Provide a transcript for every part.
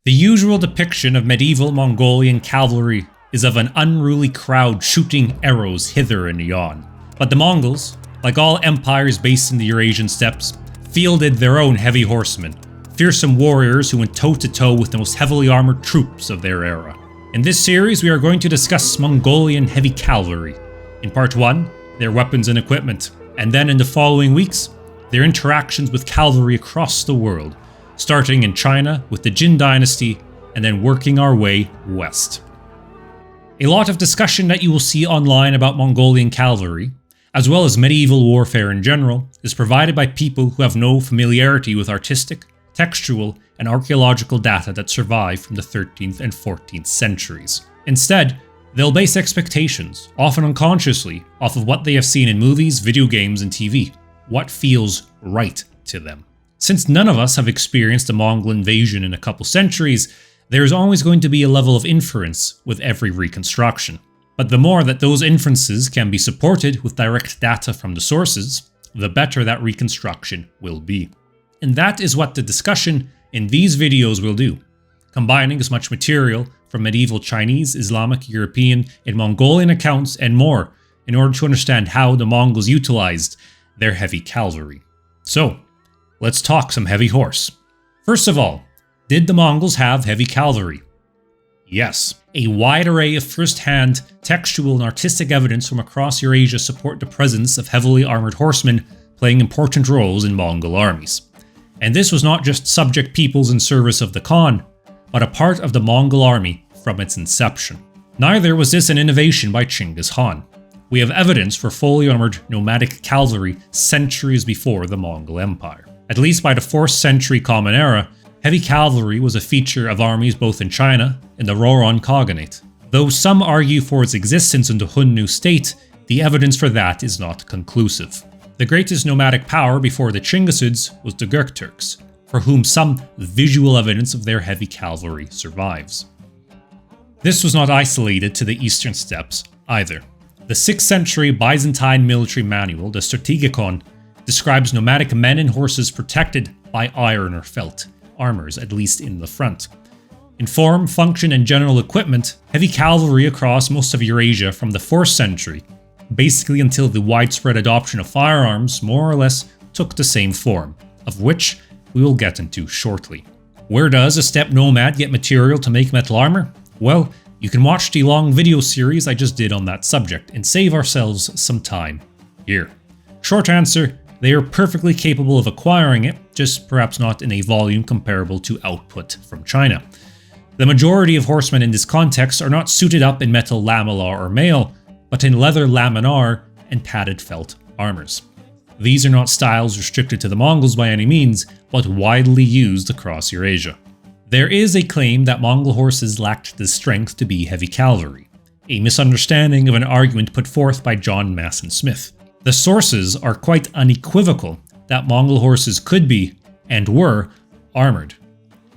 The usual depiction of medieval Mongolian cavalry is of an unruly crowd shooting arrows hither and yon. But the Mongols, like all empires based in the Eurasian steppes, fielded their own heavy horsemen, fearsome warriors who went toe-to-toe with the most heavily armored troops of their era. In this series, we are going to discuss Mongolian heavy cavalry. In part 1, their weapons and equipment, and then in the following weeks, their interactions with cavalry across the world, starting in China with the Jin dynasty, and then working our way west. A lot of discussion that you will see online about Mongolian cavalry, as well as medieval warfare in general, is provided by people who have no familiarity with artistic, textual, and archaeological data that survive from the 13th and 14th centuries. Instead, they'll base expectations, often unconsciously, off of what they have seen in movies, video games, and TV, what feels right to them. Since none of us have experienced a Mongol invasion in a couple centuries, there is always going to be a level of inference with every reconstruction. But the more that those inferences can be supported with direct data from the sources, the better that reconstruction will be. And that is what the discussion in these videos will do, combining as much material from medieval Chinese, Islamic, European, and Mongolian accounts and more in order to understand how the Mongols utilized their heavy cavalry. So, let's talk some heavy horse. First of all, did the Mongols have heavy cavalry? Yes. A wide array of first-hand textual and artistic evidence from across Eurasia support the presence of heavily armored horsemen playing important roles in Mongol armies. And this was not just subject peoples in service of the Khan, but a part of the Mongol army from its inception. Neither was this an innovation by Chinggis Khan. We have evidence for fully armored nomadic cavalry centuries before the Mongol Empire. At least by the 4th century Common Era, heavy cavalry was a feature of armies both in China and the Rouran Khaganate. Though some argue for its existence in the Hunnu state, the evidence for that is not conclusive. The greatest nomadic power before the Chinggisids was the Göktürks, for whom some visual evidence of their heavy cavalry survives. This was not isolated to the eastern steppes either. The 6th century Byzantine military manual, the Strategikon, describes nomadic men and horses protected by iron or felt armors, at least in the front. In form, function, and general equipment, heavy cavalry across most of Eurasia from the 4th century, basically until the widespread adoption of firearms, more or less took the same form, of which we will get into shortly. Where does a steppe nomad get material to make metal armor? Well, you can watch the long video series I just did on that subject and save ourselves some time here. Short answer, they are perfectly capable of acquiring it, just perhaps not in a volume comparable to output from China. The majority of horsemen in this context are not suited up in metal lamellar or mail, but in leather laminar and padded felt armors. These are not styles restricted to the Mongols by any means, but widely used across Eurasia. There is a claim that Mongol horses lacked the strength to be heavy cavalry, a misunderstanding of an argument put forth by John Masson Smith. The sources are quite unequivocal that Mongol horses could be, and were, armored.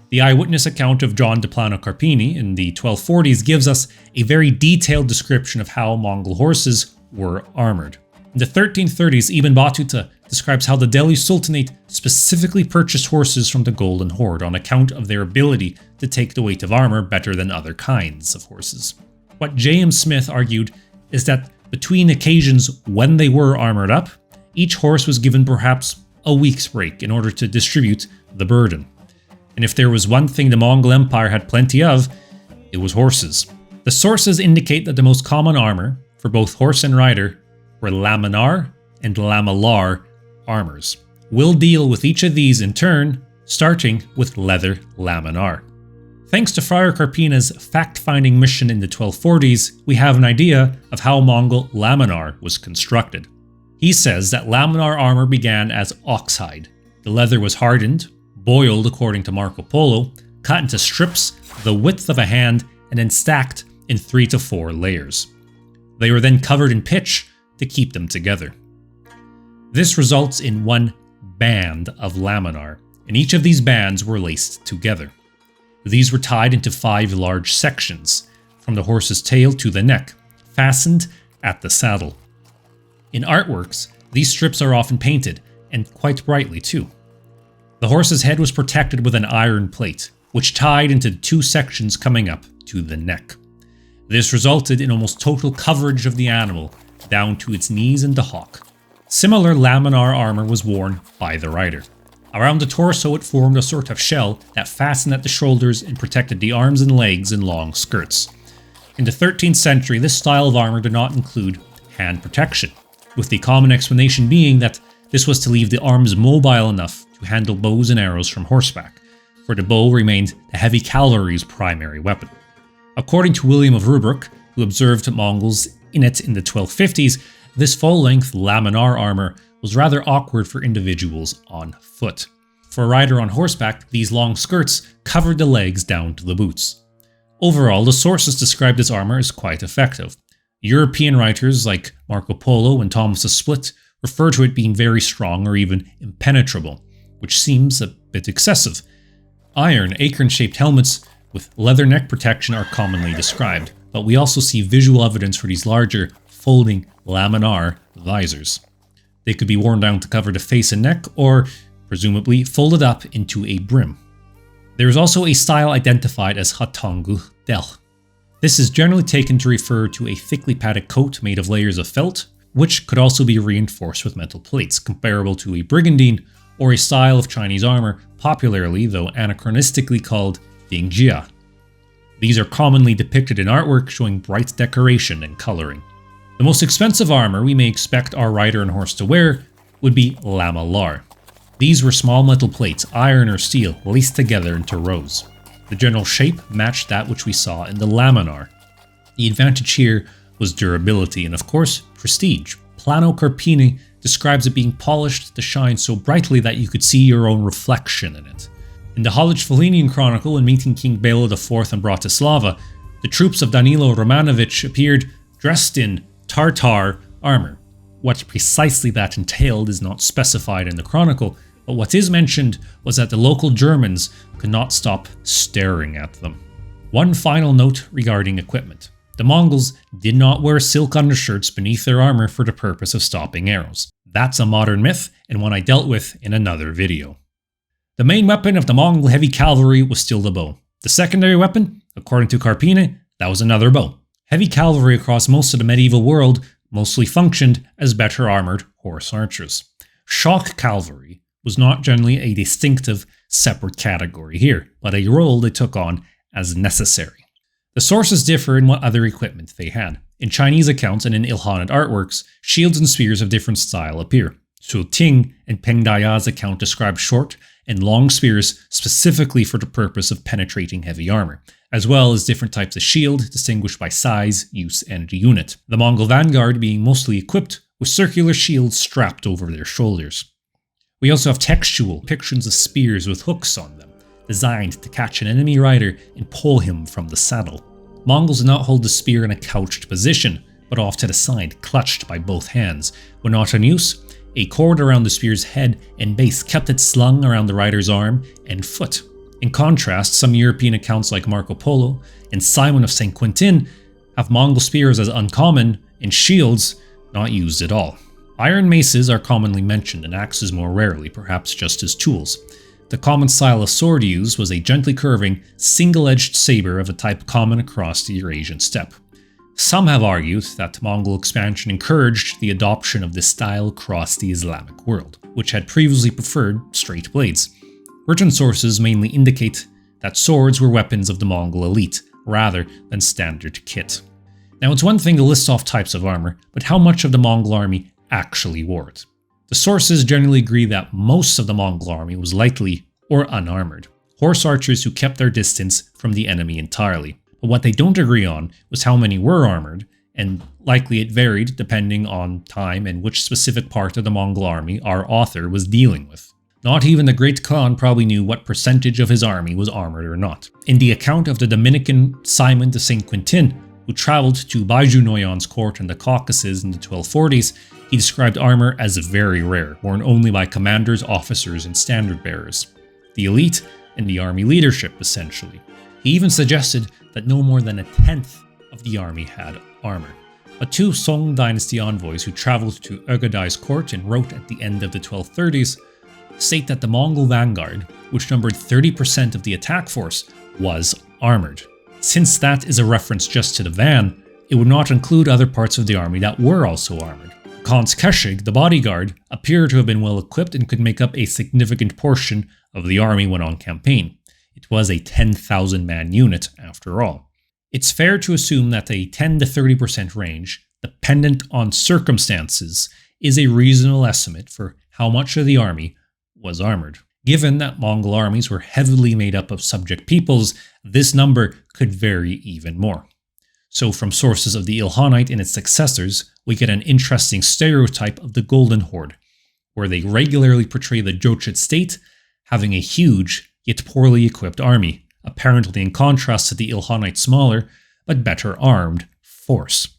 The eyewitness account of John de Plano Carpini in the 1240s gives us a very detailed description of how Mongol horses were armored. In the 1330s, Ibn Battuta describes how the Delhi Sultanate specifically purchased horses from the Golden Horde on account of their ability to take the weight of armor better than other kinds of horses. What J.M. Smith argued is that between occasions when they were armored up, each horse was given perhaps a week's break in order to distribute the burden. And if there was one thing the Mongol Empire had plenty of, it was horses. The sources indicate that the most common armor, for both horse and rider, were laminar and lamellar armors. We'll deal with each of these in turn, starting with leather laminar. Thanks to Friar Carpina's fact-finding mission in the 1240s, we have an idea of how Mongol laminar was constructed. He says that laminar armor began as oxhide. The leather was hardened, boiled according to Marco Polo, cut into strips the width of a hand, and then stacked in 3 to 4 layers. They were then covered in pitch to keep them together. This results in one band of laminar, and each of these bands were laced together. These were tied into 5 large sections, from the horse's tail to the neck, fastened at the saddle. In artworks, these strips are often painted, and quite brightly too. The horse's head was protected with an iron plate, which tied into the two sections coming up to the neck. This resulted in almost total coverage of the animal, down to its knees and the hock. Similar laminar armor was worn by the rider. Around the torso it formed a sort of shell that fastened at the shoulders and protected the arms and legs in long skirts. In the 13th century, this style of armor did not include hand protection, with the common explanation being that this was to leave the arms mobile enough to handle bows and arrows from horseback, for the bow remained the heavy cavalry's primary weapon. According to William of Rubruck, who observed Mongols in it in the 1250s, this full-length laminar armor was rather awkward for individuals on foot. For a rider on horseback, these long skirts covered the legs down to the boots. Overall, the sources describe this armor as quite effective. European writers like Marco Polo and Thomas the Split refer to it being very strong or even impenetrable, which seems a bit excessive. Iron, acorn-shaped helmets with leather neck protection are commonly described, but we also see visual evidence for these larger, folding laminar visors. They could be worn down to cover the face and neck, or presumably folded up into a brim. There is also a style identified as hatangu del. This is generally taken to refer to a thickly padded coat made of layers of felt, which could also be reinforced with metal plates, comparable to a brigandine or a style of Chinese armor popularly, though anachronistically, called dingjia. These are commonly depicted in artwork showing bright decoration and coloring. The most expensive armor we may expect our rider and horse to wear would be lamalar. These were small metal plates, iron or steel, laced together into rows. The general shape matched that which we saw in the laminar. The advantage here was durability and, of course, prestige. Plano Carpini describes it being polished to shine so brightly that you could see your own reflection in it. In the Galician-Volynian Chronicle, when meeting King Bela IV in Bratislava, the troops of Danilo Romanovich appeared dressed in Tartar armor. What precisely that entailed is not specified in the Chronicle, but what is mentioned was that the local Germans could not stop staring at them. One final note regarding equipment. The Mongols did not wear silk undershirts beneath their armor for the purpose of stopping arrows. That's a modern myth, and one I dealt with in another video. The main weapon of the Mongol heavy cavalry was still the bow. The secondary weapon, according to Carpini, that was another bow. Heavy cavalry across most of the medieval world mostly functioned as better armored horse archers. Shock cavalry was not generally a distinctive, separate category here, but a role they took on as necessary. The sources differ in what other equipment they had. In Chinese accounts and in Ilkhanate artworks, shields and spears of different style appear. Su Ting and Peng Daya's account describe short and long spears specifically for the purpose of penetrating heavy armor, as well as different types of shield distinguished by size, use, and unit. The Mongol vanguard being mostly equipped with circular shields strapped over their shoulders. We also have textual depictions of spears with hooks on them, designed to catch an enemy rider and pull him from the saddle. Mongols did not hold the spear in a couched position, but off to the side, clutched by both hands. When not in use, a cord around the spear's head and base kept it slung around the rider's arm and foot. In contrast, some European accounts like Marco Polo and Simon of St. Quentin have Mongol spears as uncommon and shields not used at all. Iron maces are commonly mentioned and axes more rarely, perhaps just as tools. The common style of sword used was a gently curving, single-edged saber of a type common across the Eurasian steppe. Some have argued that Mongol expansion encouraged the adoption of this style across the Islamic world, which had previously preferred straight blades. Written sources mainly indicate that swords were weapons of the Mongol elite, rather than standard kit. Now, it's one thing to list off types of armor, but how much of the Mongol army actually wore it? The sources generally agree that most of the Mongol army was lightly or unarmored, horse archers who kept their distance from the enemy entirely. But what they don't agree on was how many were armored, and likely it varied depending on time and which specific part of the Mongol army our author was dealing with. Not even the Great Khan probably knew what percentage of his army was armored or not. In the account of the Dominican Simon de St. Quentin, who traveled to Baiju Noyan's court in the Caucasus in the 1240s, he described armor as very rare, worn only by commanders, officers, and standard bearers. The elite and the army leadership, essentially. He even suggested that no more than a tenth of the army had armor. But two Song dynasty envoys who traveled to Ögedei's court and wrote at the end of the 1230s state that the Mongol vanguard which numbered 30% of the attack force, was armoured. Since that is a reference just to the van, it would not include other parts of the army that were also armoured. Khan's Keshig, the bodyguard, appeared to have been well equipped and could make up a significant portion of the army when on campaign. It was a 10,000 man unit after all. It's fair to assume that a 10 to 30% range, dependent on circumstances, is a reasonable estimate for how much of the army was armoured. Given that Mongol armies were heavily made up of subject peoples, this number could vary even more. So from sources of the Ilkhanate and its successors, we get an interesting stereotype of the Golden Horde, where they regularly portray the Jochid state having a huge, yet poorly equipped army, apparently in contrast to the Ilkhanate's smaller, but better armed, force.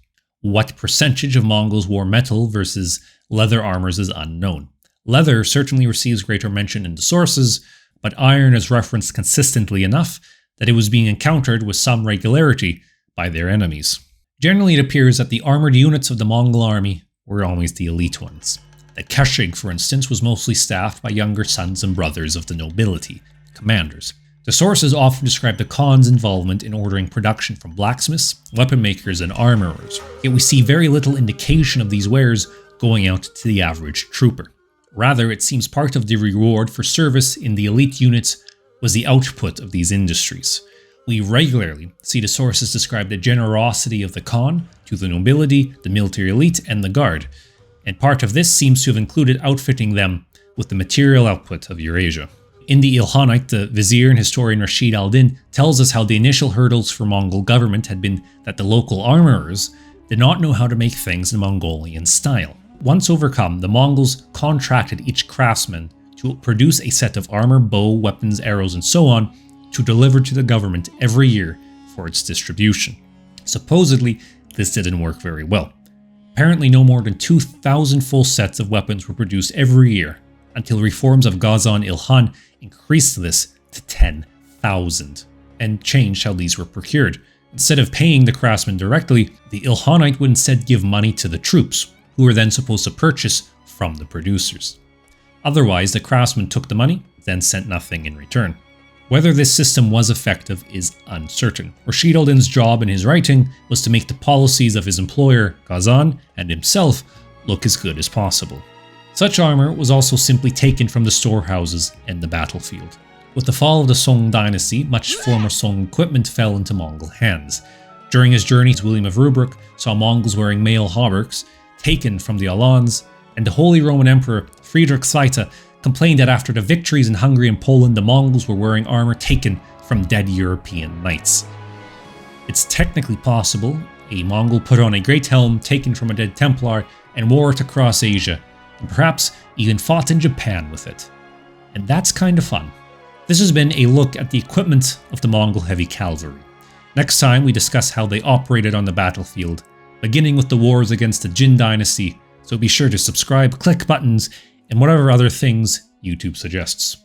What percentage of Mongols wore metal versus leather armors is unknown. Leather certainly receives greater mention in the sources, but iron is referenced consistently enough that it was being encountered with some regularity by their enemies. Generally, it appears that the armoured units of the Mongol army were always the elite ones. The Keshig, for instance, was mostly staffed by younger sons and brothers of the nobility, commanders. The sources often describe the Khan's involvement in ordering production from blacksmiths, weapon makers, and armourers, yet we see very little indication of these wares going out to the average trooper. Rather, it seems part of the reward for service in the elite units was the output of these industries. We regularly see the sources describe the generosity of the Khan to the nobility, the military elite, and the guard, and part of this seems to have included outfitting them with the material output of Eurasia. In the Ilkhanate, the vizier and historian Rashid al-Din tells us how the initial hurdles for Mongol government had been that the local armourers did not know how to make things in Mongolian style. Once overcome, the Mongols contracted each craftsman to produce a set of armour, bow, weapons, arrows, and so on to deliver to the government every year for its distribution. Supposedly, this didn't work very well. Apparently, no more than 2,000 full sets of weapons were produced every year, until reforms of Ghazan Ilkhan increased this to 10,000, and changed how these were procured. Instead of paying the craftsmen directly, the Ilkhanate would instead give money to the troops, who were then supposed to purchase from the producers. Otherwise, the craftsmen took the money, then sent nothing in return. Whether this system was effective is uncertain. Rashid al-Din's job in his writing was to make the policies of his employer, Ghazan, and himself look as good as possible. Such armor was also simply taken from the storehouses and the battlefield. With the fall of the Song dynasty, much former Song equipment fell into Mongol hands. During his journeys, William of Rubruck saw Mongols wearing male hauberks taken from the Alans, and the Holy Roman Emperor Friedrich II complained that after the victories in Hungary and Poland, the Mongols were wearing armor taken from dead European knights. It's technically possible a Mongol put on a great helm taken from a dead Templar and wore it across Asia, and perhaps even fought in Japan with it. And that's kind of fun. This has been a look at the equipment of the Mongol heavy cavalry. Next time we discuss how they operated on the battlefield, beginning with the wars against the Jin dynasty, so be sure to subscribe, click buttons, and whatever other things YouTube suggests.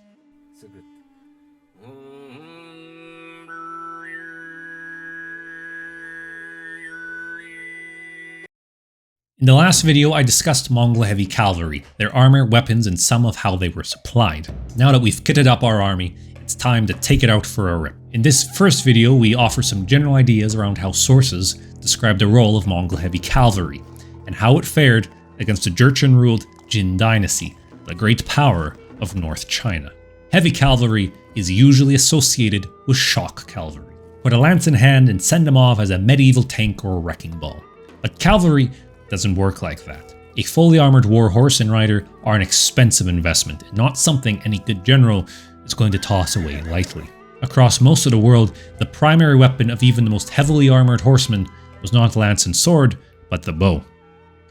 In the last video, I discussed Mongol heavy cavalry, their armor, weapons, and some of how they were supplied. Now that we've kitted up our army, it's time to take it out for a rip. In this first video, we offer some general ideas around how sources describe the role of Mongol heavy cavalry, and how it fared against the Jurchen-ruled Jin dynasty, the great power of North China. Heavy cavalry is usually associated with shock cavalry. Put a lance in hand and send them off as a medieval tank or a wrecking ball. But cavalry doesn't work like that. A fully armored war horse and rider are an expensive investment, and not something any good general is going to toss away lightly. Across most of the world, the primary weapon of even the most heavily armored horsemen was not lance and sword, but the bow.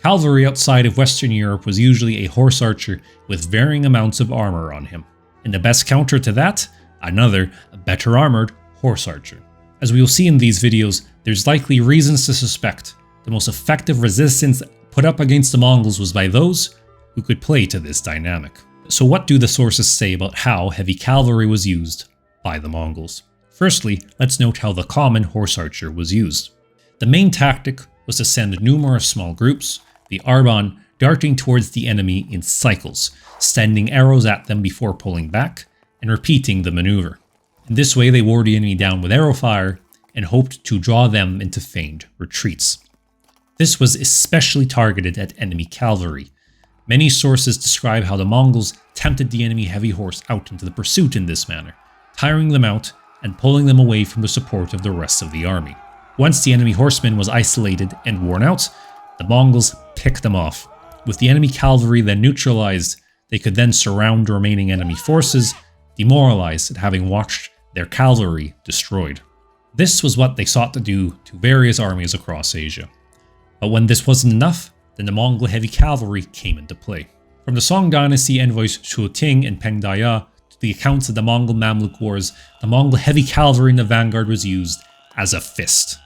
Cavalry outside of Western Europe was usually a horse archer with varying amounts of armor on him. And the best counter to that? Another, better armored horse archer. As we will see in these videos, there's likely reasons to suspect the most effective resistance put up against the Mongols was by those who could play to this dynamic. So what do the sources say about how heavy cavalry was used by the Mongols? Firstly, let's note how the common horse archer was used. The main tactic was to send numerous small groups, the Arban, darting towards the enemy in cycles, sending arrows at them before pulling back, and repeating the maneuver. In this way, they wore the enemy down with arrow fire and hoped to draw them into feigned retreats. This was especially targeted at enemy cavalry. Many sources describe how the Mongols tempted the enemy heavy horse out into the pursuit in this manner, tiring them out and pulling them away from the support of the rest of the army. Once the enemy horseman was isolated and worn out, the Mongols picked them off. With the enemy cavalry then neutralized, they could then surround the remaining enemy forces, demoralized at having watched their cavalry destroyed. This was what they sought to do to various armies across Asia. But when this wasn't enough, then the Mongol heavy cavalry came into play. From the Song Dynasty envoys Shuoting and Peng Daya to the accounts of the Mongol-Mamluk Wars, the Mongol heavy cavalry in the vanguard was used as a fist.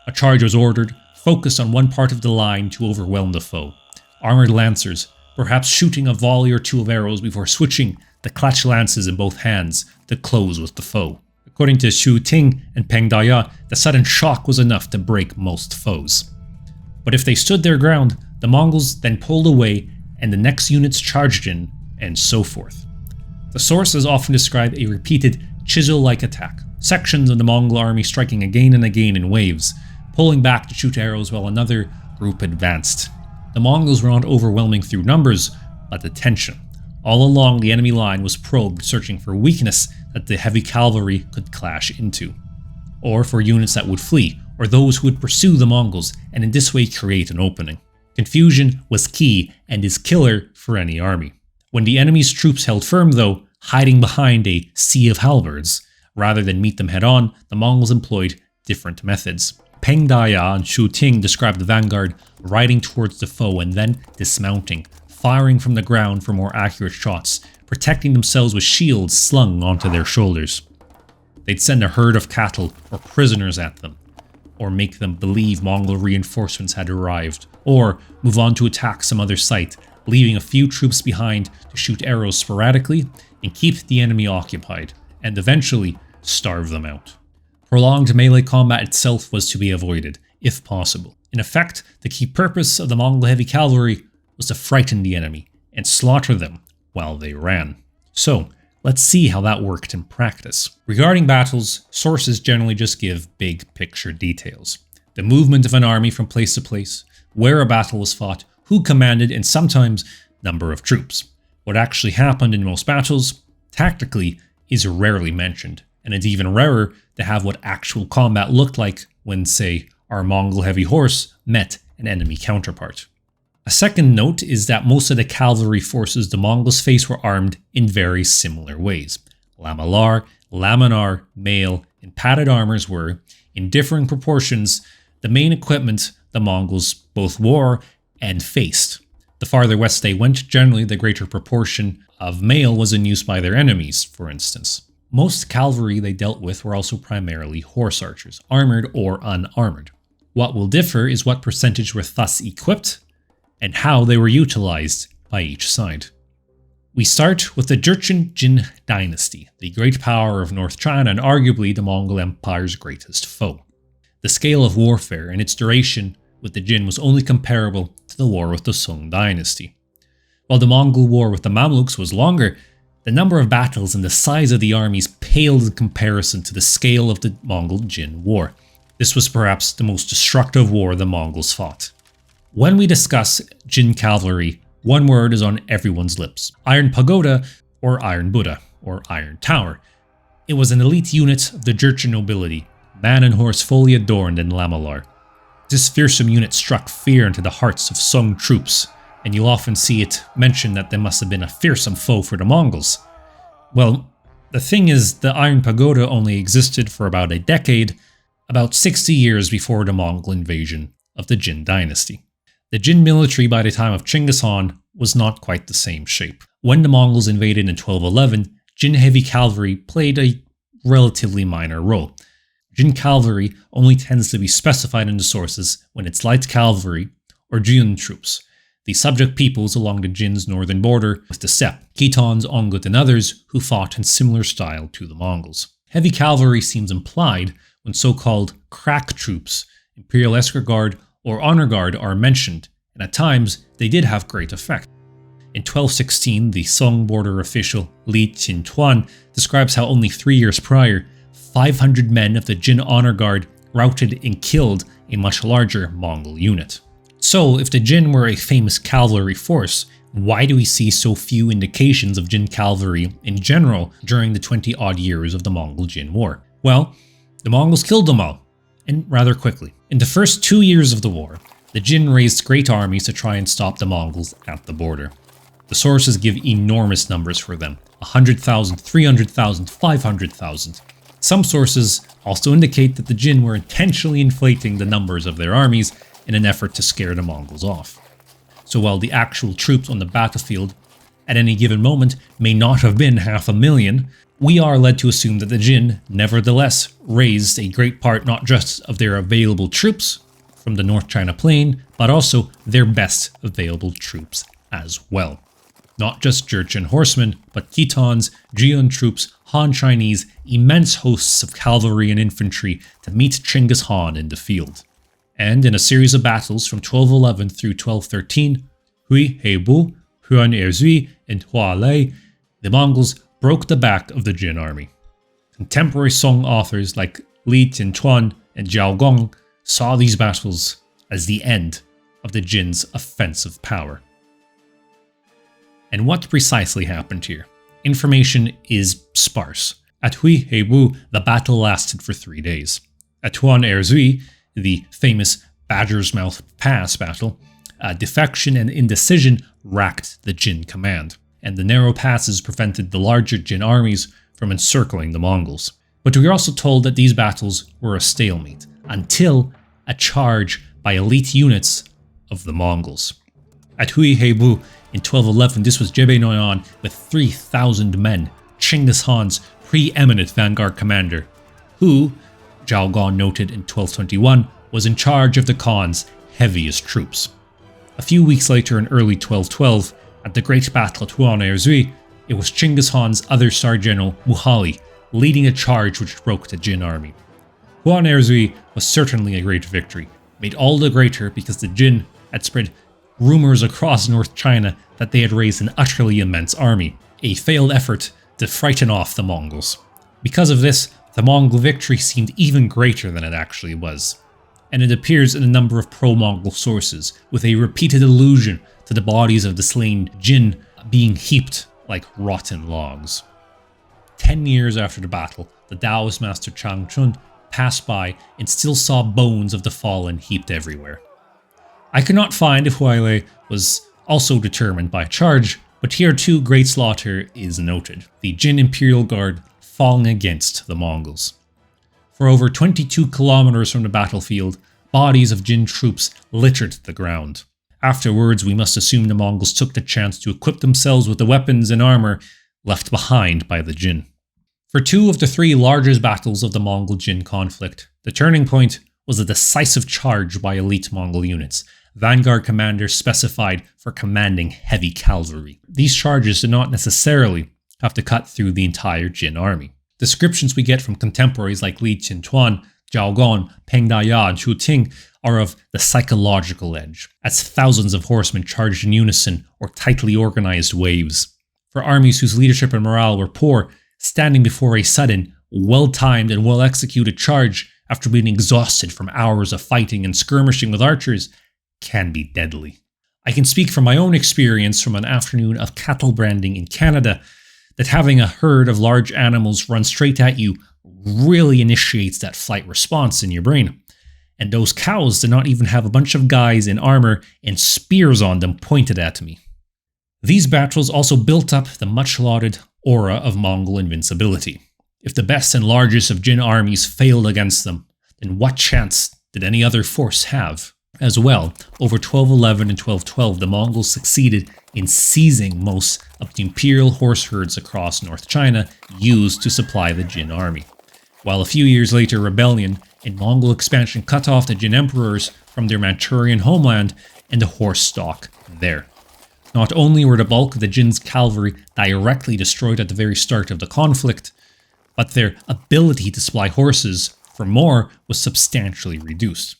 A charge was ordered, focused on one part of the line to overwhelm the foe. Armored lancers, perhaps shooting a volley or two of arrows before switching the clutch lances in both hands to close with the foe. According to Xu Ting and Peng Daya, the sudden shock was enough to break most foes. But if they stood their ground, the Mongols then pulled away and the next units charged in, and so forth. The sources often describe a repeated chisel-like attack, sections of the Mongol army striking again and again in waves, pulling back to shoot arrows while another group advanced. The Mongols were not overwhelming through numbers, but the tension. All along, the enemy line was probed, searching for weakness that the heavy cavalry could clash into, or for units that would flee, or those who would pursue the Mongols and in this way create an opening. Confusion was key and is killer for any army. When the enemy's troops held firm though, hiding behind a sea of halberds, rather than meet them head-on, the Mongols employed different methods. Peng Daya and Xu Ting described the vanguard riding towards the foe and then dismounting, firing from the ground for more accurate shots, protecting themselves with shields slung onto their shoulders. They'd send a herd of cattle or prisoners at them, or make them believe Mongol reinforcements had arrived, or move on to attack some other site, leaving a few troops behind to shoot arrows sporadically and keep the enemy occupied, and eventually starve them out. Prolonged melee combat itself was to be avoided, if possible. In effect, the key purpose of the Mongol heavy cavalry was to frighten the enemy and slaughter them while they ran. So, let's see how that worked in practice. Regarding battles, sources generally just give big picture details. The movement of an army from place to place, where a battle was fought, who commanded, and sometimes number of troops. What actually happened in most battles, tactically, is rarely mentioned, and it's even rarer to have what actual combat looked like when, say, our Mongol heavy horse met an enemy counterpart. A second note is that most of the cavalry forces the Mongols faced were armed in very similar ways. Lamalar, laminar, mail, and padded armors were, in differing proportions, the main equipment the Mongols both wore and faced. The farther west they went, generally the greater proportion of mail was in use by their enemies, for instance. Most cavalry they dealt with were also primarily horse archers, armored or unarmored. What will differ is what percentage were thus equipped, and how they were utilized by each side. We start with the Jurchen Jin dynasty, the great power of North China and arguably the Mongol Empire's greatest foe. The scale of warfare and its duration with the Jin was only comparable to the war with the Song dynasty. While the Mongol war with the Mamluks was longer, the number of battles and the size of the armies paled in comparison to the scale of the Mongol-Jin war. This was perhaps the most destructive war the Mongols fought. When we discuss Jin cavalry, one word is on everyone's lips: Iron Pagoda or Iron Buddha or Iron Tower. It was an elite unit of the Jurchen nobility, man and horse fully adorned in lamalar. This fearsome unit struck fear into the hearts of Song troops, and you'll often see it mentioned that they must have been a fearsome foe for the Mongols. Well, the thing is, the Iron Pagoda only existed for about a decade, about 60 years before the Mongol invasion of the Jin dynasty. The Jin military by the time of Chinggis Khan was not quite the same shape. When the Mongols invaded in 1211, Jin heavy cavalry played a relatively minor role. Jin cavalry only tends to be specified in the sources when it's light cavalry or Jin troops, the subject peoples along the Jin's northern border with the steppe, Khitans, Ongut, and others who fought in similar style to the Mongols. Heavy cavalry seems implied when so-called crack troops, Imperial Escort Guard, or Honor Guard are mentioned, and at times they did have great effect. In 1216, the Song border official Li Qintuan describes how only 3 years prior, 500 men of the Jin honor guard routed and killed a much larger Mongol unit. So, if the Jin were a famous cavalry force, why do we see so few indications of Jin cavalry in general during the 20-odd years of the Mongol-Jin War? Well, the Mongols killed them all, and rather quickly. In the first 2 years of the war, the Jin raised great armies to try and stop the Mongols at the border. The sources give enormous numbers for them, 100,000, 300,000, 500,000. Some sources also indicate that the Jin were intentionally inflating the numbers of their armies in an effort to scare the Mongols off. So while the actual troops on the battlefield at any given moment may not have been 500,000, we are led to assume that the Jin nevertheless raised a great part not just of their available troops from the North China Plain, but also their best available troops as well. Not just Jurchen horsemen, but Khitans, Jian troops, Han Chinese, immense hosts of cavalry and infantry to meet Chinggis Khan in the field. And in a series of battles from 1211 through 1213, Hui Heibu, Huan Erzui, and Hua Lei, the Mongols broke the back of the Jin army. Contemporary song authors like Li Qintuan and Zhao Gong saw these battles as the end of the Jin's offensive power. And what precisely happened here? Information is sparse. At Hui Heibu, the battle lasted for 3 days. At Huan Erzui, the famous Badger's Mouth Pass battle, defection and indecision racked the Jin command, and the narrow passes prevented the larger Jin armies from encircling the Mongols. But we are also told that these battles were a stalemate, until a charge by elite units of the Mongols. At Hui Heibu in 1211, this was Jebe Noyan with 3,000 men, Chinggis Khan's preeminent vanguard commander, who, Zhao Gong noted in 1221, was in charge of the Khan's heaviest troops. A few weeks later in early 1212, at the Great Battle at Huan Erzui, it was Chinggis Khan's other Star General Muhali leading a charge which broke the Jin army. Huan Erzui was certainly a great victory, made all the greater because the Jin had spread rumors across North China that they had raised an utterly immense army, a failed effort to frighten off the Mongols. Because of this, the Mongol victory seemed even greater than it actually was, and it appears in a number of pro-Mongol sources, with a repeated allusion to the bodies of the slain Jin being heaped like rotten logs. 10 years after the battle, the Taoist master Chang Chun passed by and still saw bones of the fallen heaped everywhere. I could not find if Huailei was also determined by charge, but here too great slaughter is noted, the Jin Imperial Guard falling against the Mongols. For over 22 kilometers from the battlefield, bodies of Jin troops littered the ground. Afterwards, we must assume the Mongols took the chance to equip themselves with the weapons and armor left behind by the Jin. For 2 of the 3 largest battles of the Mongol-Jin conflict, the turning point was a decisive charge by elite Mongol units, vanguard commanders specified for commanding heavy cavalry. These charges did not necessarily have to cut through the entire Jin army. Descriptions we get from contemporaries like Li Qintuan, Zhao Gong, Peng Daya, and Xu Ting are of the psychological edge, as thousands of horsemen charged in unison or tightly organized waves. For armies whose leadership and morale were poor, standing before a sudden, well-timed and well-executed charge after being exhausted from hours of fighting and skirmishing with archers can be deadly. I can speak from my own experience from an afternoon of cattle branding in Canada that having a herd of large animals run straight at you really initiates that flight response in your brain. And those cows did not even have a bunch of guys in armor and spears on them pointed at me. These battles also built up the much-lauded aura of Mongol invincibility. If the best and largest of Jin armies failed against them, then what chance did any other force have? As well, over 1211 and 1212, the Mongols succeeded in seizing most of the imperial horse herds across North China used to supply the Jin army. While a few years later, rebellion and Mongol expansion cut off the Jin emperors from their Manchurian homeland and the horse stock there. Not only were the bulk of the Jin's cavalry directly destroyed at the very start of the conflict, but their ability to supply horses for more was substantially reduced.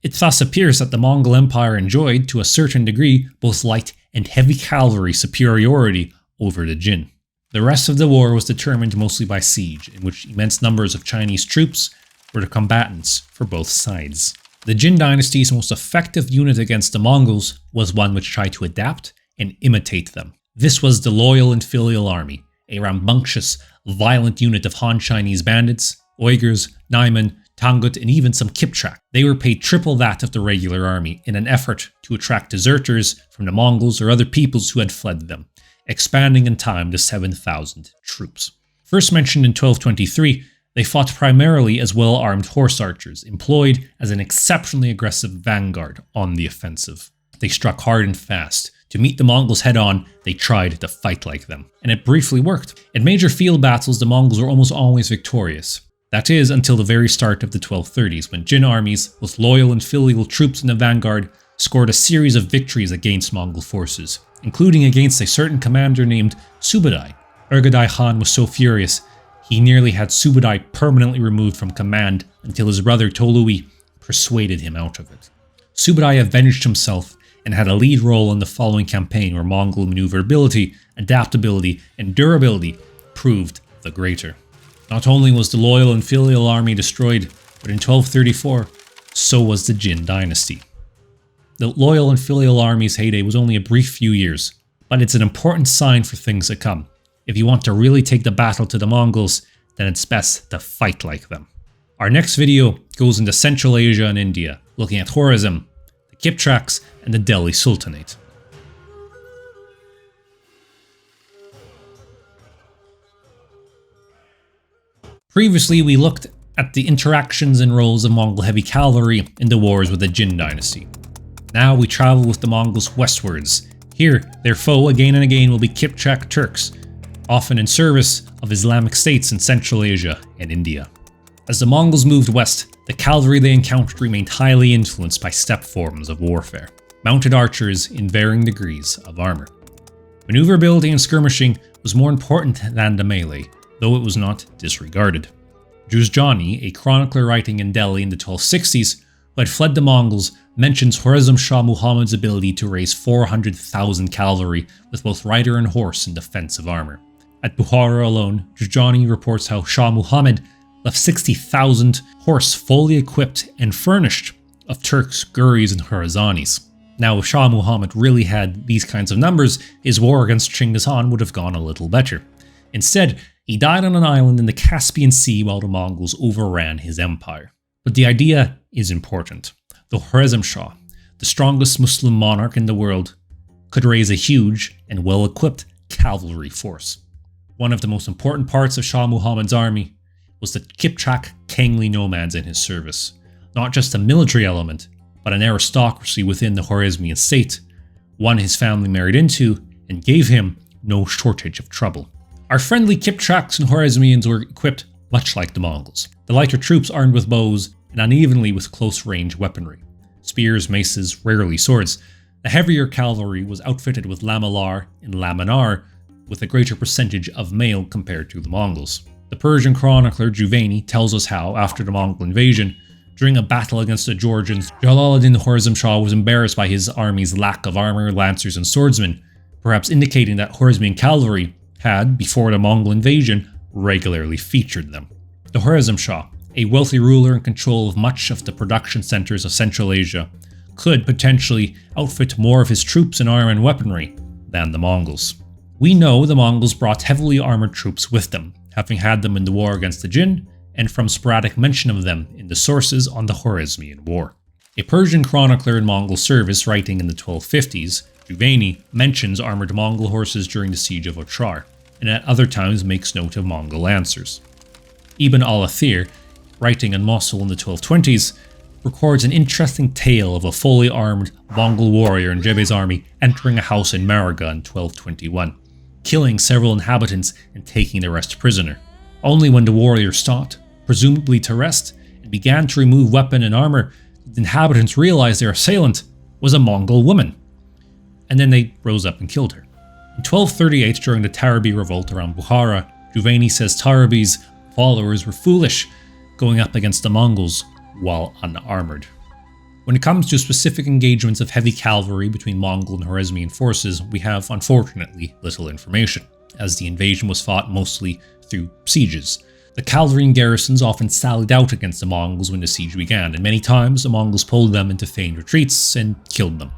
It thus appears that the Mongol Empire enjoyed, to a certain degree, both light and heavy cavalry superiority over the Jin. The rest of the war was determined mostly by siege, in which immense numbers of Chinese troops were the combatants for both sides. The Jin dynasty's most effective unit against the Mongols was one which tried to adapt and imitate them. This was the Loyal and Filial Army, a rambunctious, violent unit of Han Chinese bandits, Uyghurs, Naiman, Tangut, and even some Kipchak. They were paid triple that of the regular army in an effort to attract deserters from the Mongols or other peoples who had fled them, expanding in time to 7,000 troops. First mentioned in 1223, they fought primarily as well-armed horse archers, employed as an exceptionally aggressive vanguard on the offensive. They struck hard and fast. To meet the Mongols head-on, they tried to fight like them, and it briefly worked. In major field battles, the Mongols were almost always victorious. That is, until the very start of the 1230s, when Jin armies, with loyal and filial troops in the vanguard, scored a series of victories against Mongol forces, including against a certain commander named Subadai. Urgadai Khan was so furious, he nearly had Subadai permanently removed from command until his brother Tolui persuaded him out of it. Subadai avenged himself and had a lead role in the following campaign where Mongol maneuverability, adaptability, and durability proved the greater. Not only was the loyal and filial army destroyed, but in 1234, so was the Jin dynasty. The loyal and filial army's heyday was only a brief few years, but it's an important sign for things to come. If you want to really take the battle to the Mongols, then it's best to fight like them. Our next video goes into Central Asia and India, looking at Khwarezm, the Kipchaks, and the Delhi Sultanate. Previously, we looked at the interactions and roles of Mongol heavy cavalry in the wars with the Jin dynasty. Now we travel with the Mongols westwards. Here, their foe again and again will be Kipchak Turks, often in service of Islamic states in Central Asia and India. As the Mongols moved west, the cavalry they encountered remained highly influenced by steppe forms of warfare, mounted archers in varying degrees of armor. Maneuverability and skirmishing was more important than the melee, though it was not disregarded. Juvaini, a chronicler writing in Delhi in the 1260s, who had fled the Mongols, mentions Khwarezm Shah Muhammad's ability to raise 400,000 cavalry with both rider and horse in defensive armor. At Bukhara alone, Juvaini reports how Shah Muhammad left 60,000 horse fully equipped and furnished of Turks, Guris, and Khorasanis. Now, if Shah Muhammad really had these kinds of numbers, his war against Chinggis Khan would have gone a little better. Instead, he died on an island in the Caspian Sea while the Mongols overran his empire. But the idea is important. The Khwarezm Shah, the strongest Muslim monarch in the world, could raise a huge and well-equipped cavalry force. One of the most important parts of Shah Muhammad's army was the Kipchak Kangli nomads in his service. Not just a military element, but an aristocracy within the Khwarezmian state, one his family married into and gave him no shortage of trouble. Our friendly Kipchaks and Khwarezmians were equipped much like the Mongols. The lighter troops armed with bows and unevenly with close-range weaponry. Spears, maces, rarely swords. The heavier cavalry was outfitted with lamalar and laminar, with a greater percentage of male compared to the Mongols. The Persian chronicler Juvaini tells us how, after the Mongol invasion, during a battle against the Georgians, Jalaluddin Khwarezm Shah was embarrassed by his army's lack of armor, lancers, and swordsmen, perhaps indicating that Khwarezmian cavalry had, before the Mongol invasion, regularly featured them. The Khwarezm Shah, a wealthy ruler in control of much of the production centers of Central Asia, could potentially outfit more of his troops in armor and weaponry than the Mongols. We know the Mongols brought heavily armored troops with them, having had them in the war against the Jin, and from sporadic mention of them in the sources on the Khwarezmian War. A Persian chronicler in Mongol service writing in the 1250s, Juvaini, mentions armored Mongol horses during the siege of Otrar, and at other times makes note of Mongol lancers. Ibn al-Athir, writing in Mosul in the 1220s, records an interesting tale of a fully armed Mongol warrior in Jebbe's army entering a house in Maraga in 1221, killing several inhabitants and taking the rest prisoner. Only when the warrior stopped, presumably to rest, and began to remove weapon and armor, the inhabitants realized their assailant was a Mongol woman. And then they rose up and killed her. In 1238, during the Tarabi revolt around Bukhara, Juvaini says Tarabi's followers were foolish, going up against the Mongols while unarmored. When it comes to specific engagements of heavy cavalry between Mongol and Khwarezmian forces, we have unfortunately little information, as the invasion was fought mostly through sieges. The cavalry and garrisons often sallied out against the Mongols when the siege began, and many times the Mongols pulled them into feigned retreats and killed them.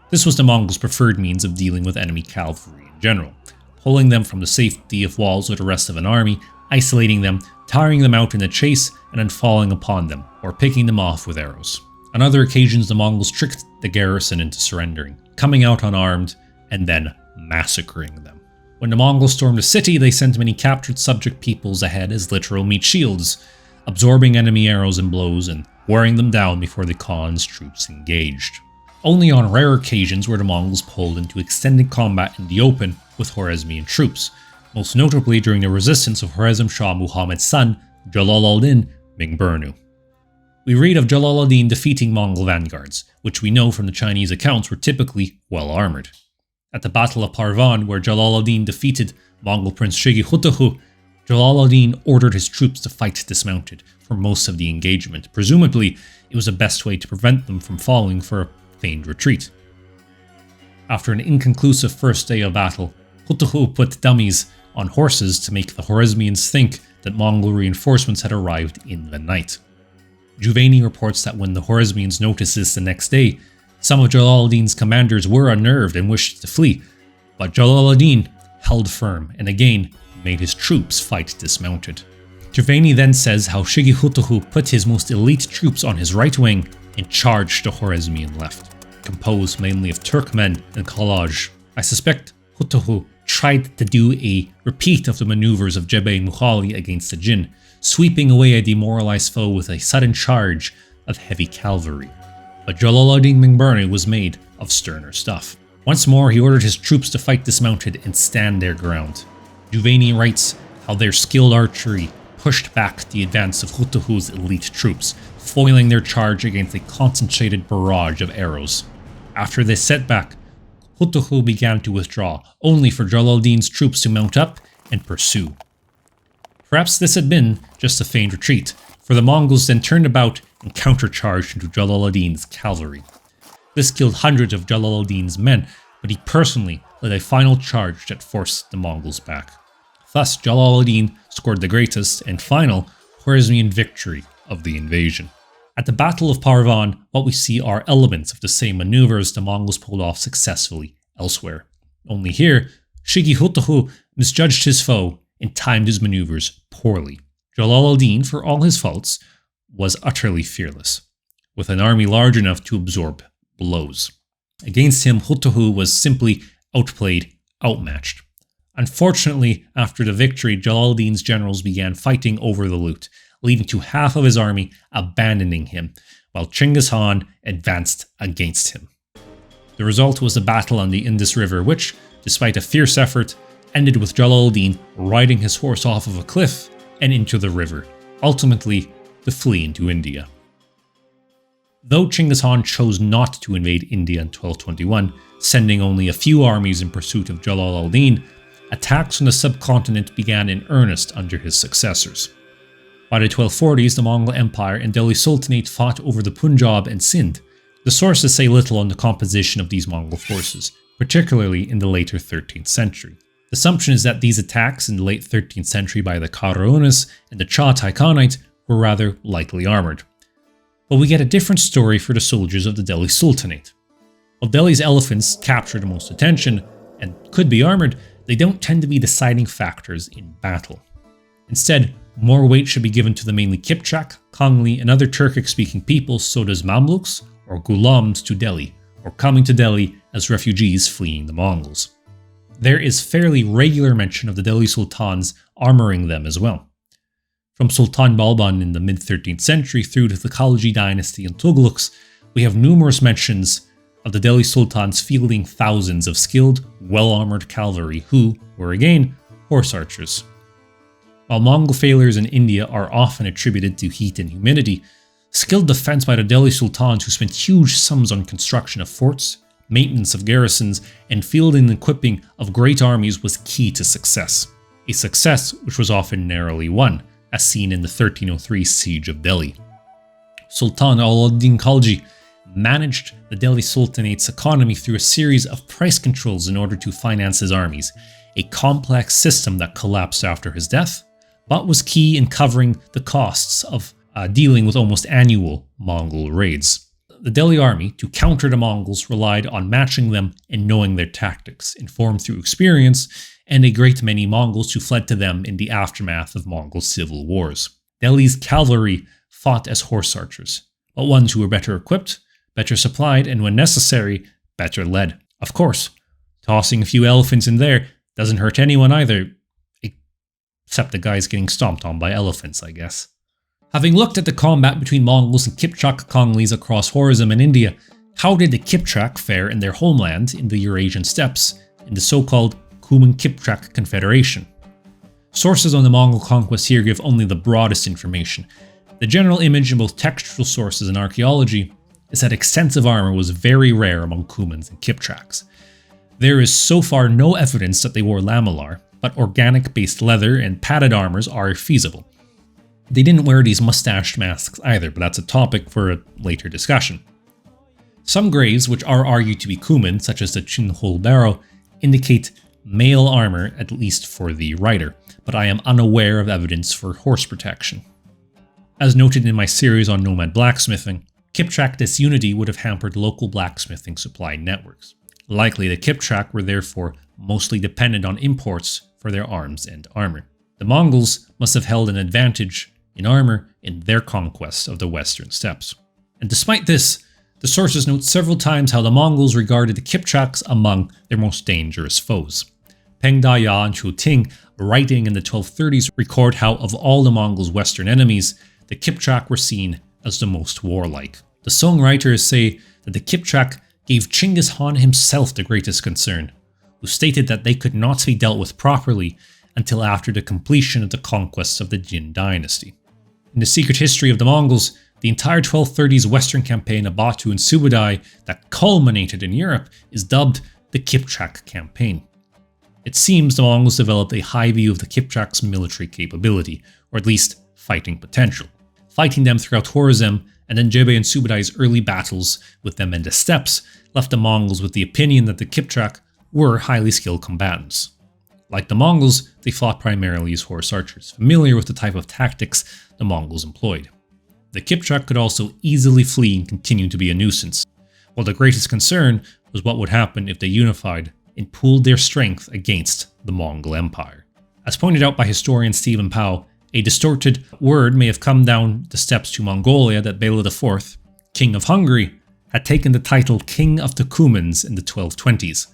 This was the Mongols' preferred means of dealing with enemy cavalry in general, pulling them from the safety of walls or the rest of an army, isolating them, tiring them out in the chase, and then falling upon them, or picking them off with arrows. On other occasions, the Mongols tricked the garrison into surrendering, coming out unarmed, and then massacring them. When the Mongols stormed the city, they sent many captured subject peoples ahead as literal meat shields, absorbing enemy arrows and blows and wearing them down before the Khan's troops engaged. Only on rare occasions were the Mongols pulled into extended combat in the open with Khwarezmian troops, most notably during the resistance of Khwarezm Shah Muhammad's son, Jalal al-Din Mingburnu. We read of Jalal al-Din defeating Mongol vanguards, which we know from the Chinese accounts were typically well armoured. At the Battle of Parvan, where Jalal al-Din defeated Mongol Prince Shigi-Hutahu, Jalal al-Din ordered his troops to fight dismounted for most of the engagement. Presumably, it was the best way to prevent them from falling for a feigned retreat. After an inconclusive first day of battle, Hutahu put dummies on horses to make the Khwarezmians think that Mongol reinforcements had arrived in the night. Juvaini reports that when the Khwarezmians noticed this the next day, some of Jalal al-Din's commanders were unnerved and wished to flee, but Jalal al-Din held firm and again made his troops fight dismounted. Juvaini then says how Shigi-Hutahu put his most elite troops on his right wing and charged the Khwarezmian left, composed mainly of Turkmen and Khalaj. I suspect Hutahu tried to do a repeat of the maneuvers of Jebel Mukhali against the Jin, sweeping away a demoralized foe with a sudden charge of heavy cavalry. But Jalal ad-Din Mingburnu was made of sterner stuff. Once more, he ordered his troops to fight dismounted and stand their ground. Juvaini writes how their skilled archery pushed back the advance of Hutahu's elite troops, foiling their charge against a concentrated barrage of arrows. After this setback, Hutahu began to withdraw, only for Jalal ad-Din's troops to mount up and pursue. Perhaps this had been just a feigned retreat, for the Mongols then turned about and countercharged into Jalal ad-Din's cavalry. This killed hundreds of Jalal ad-Din's men, but he personally led a final charge that forced the Mongols back. Thus, Jalal ad-Din scored the greatest and final Khwarezmian victory of the invasion. At the Battle of Parvan, what we see are elements of the same maneuvers the Mongols pulled off successfully elsewhere. Only here, Shigi-Hutahu misjudged his foe and timed his maneuvers poorly. Jalal ad-Din, for all his faults, was utterly fearless, with an army large enough to absorb blows. Against him, Hutahu was simply outplayed, outmatched. Unfortunately, after the victory, Jalal ad-Din's generals began fighting over the loot, leading to half of his army abandoning him, while Chinggis Khan advanced against him. The result was a battle on the Indus River which, despite a fierce effort, ended with Jalal ad-Din riding his horse off of a cliff and into the river, ultimately to flee into India. Though Chinggis Khan chose not to invade India in 1221, sending only a few armies in pursuit of Jalal ad-Din, attacks on the subcontinent began in earnest under his successors. By the 1240s, the Mongol Empire and Delhi Sultanate fought over the Punjab and Sindh. The sources say little on the composition of these Mongol forces, particularly in the later 13th century. The assumption is that these attacks in the late 13th century by the Karaonis and the Chagatai Khanate were rather lightly armoured. But we get a different story for the soldiers of the Delhi Sultanate. While Delhi's elephants capture the most attention and could be armoured, they don't tend to be deciding factors in battle. Instead, more weight should be given to the mainly Kipchak, Kongli, and other Turkic-speaking peoples, so as Mamluks or Gulams to Delhi, or coming to Delhi as refugees fleeing the Mongols. There is fairly regular mention of the Delhi Sultans armouring them as well. From Sultan Balban in the mid-13th century through to the Khalji dynasty and Tughlaqs, we have numerous mentions of the Delhi Sultans fielding thousands of skilled, well-armoured cavalry who were again horse archers. While Mongol failures in India are often attributed to heat and humidity, skilled defense by the Delhi Sultans who spent huge sums on construction of forts, maintenance of garrisons, and fielding and equipping of great armies was key to success. A success which was often narrowly won, as seen in the 1303 siege of Delhi. Sultan al-Din Khalji managed the Delhi Sultanate's economy through a series of price controls in order to finance his armies, a complex system that collapsed after his death, but was key in covering the costs of dealing with almost annual Mongol raids. The Delhi army, to counter the Mongols, relied on matching them and knowing their tactics, informed through experience, and a great many Mongols who fled to them in the aftermath of Mongol civil wars. Delhi's cavalry fought as horse archers, but ones who were better equipped, better supplied, and when necessary, better led. Of course, tossing a few elephants in there doesn't hurt anyone either, except the guys getting stomped on by elephants, I guess. Having looked at the combat between Mongols and Kipchak Konglis across Khorasan and India, how did the Kipchak fare in their homeland in the Eurasian steppes, in the so-called Kuman-Kipchak Confederation? Sources on the Mongol conquest here give only the broadest information. The general image in both textual sources and archaeology is that extensive armor was very rare among Kumans and Kipchaks. There is so far no evidence that they wore lamellar, but organic-based leather and padded armors are feasible. They didn't wear these mustached masks either, but that's a topic for a later discussion. Some graves, which are argued to be Kuman, such as the Chinhul barrow, indicate male armor, at least for the rider, but I am unaware of evidence for horse protection. As noted in my series on nomad blacksmithing, Kipchak disunity would have hampered local blacksmithing supply networks. Likely the Kipchak were therefore mostly dependent on imports for their arms and armor. The Mongols must have held an advantage in armor in their conquest of the western steppes. And despite this, the sources note several times how the Mongols regarded the Kipchaks among their most dangerous foes. Peng Da-ya and Chu Ting, writing in the 1230s, record how of all the Mongols' western enemies, the Kipchak were seen as the most warlike. The songwriters say that the Kipchak gave Činggis Khan himself the greatest concern, who stated that they could not be dealt with properly until after the completion of the conquests of the Jin dynasty. In the secret history of the Mongols, the entire 1230s western campaign of Batu and Subadai that culminated in Europe is dubbed the Kipchak campaign. It seems the Mongols developed a high view of the Kipchak's military capability, or at least fighting potential. Fighting them throughout Khorasan and then Jebe and Subadai's early battles with them in the steppes left the Mongols with the opinion that the Kipchak were highly skilled combatants. Like the Mongols, they fought primarily as horse archers, familiar with the type of tactics the Mongols employed. The Kipchak could also easily flee and continue to be a nuisance, while the greatest concern was what would happen if they unified and pooled their strength against the Mongol Empire. As pointed out by historian Stephen Powell, a distorted word may have come down the steppes to Mongolia that Bela IV, King of Hungary, had taken the title King of the Kumans in the 1220s.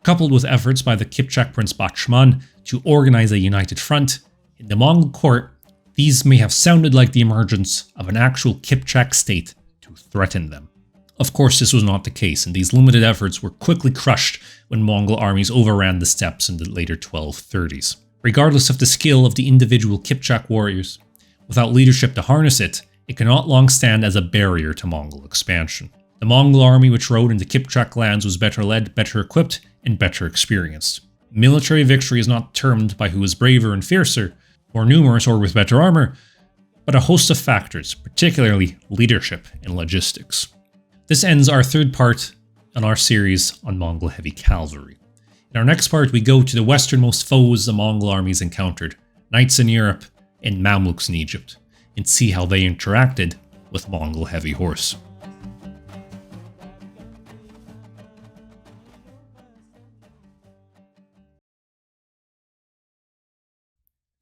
Coupled with efforts by the Kipchak Prince Bachman to organize a united front, in the Mongol court, these may have sounded like the emergence of an actual Kipchak state to threaten them. Of course, this was not the case, and these limited efforts were quickly crushed when Mongol armies overran the steppes in the later 1230s. Regardless of the skill of the individual Kipchak warriors, without leadership to harness it, it cannot long stand as a barrier to Mongol expansion. The Mongol army which rode in the Kipchak lands was better led, better equipped, and better experienced. Military victory is not determined by who is braver and fiercer, more numerous or with better armor, but a host of factors, particularly leadership and logistics. This ends our third part on our series on Mongol heavy cavalry. In our next part, we go to the westernmost foes the Mongol armies encountered, knights in Europe and Mamluks in Egypt, and see how they interacted with Mongol heavy horse.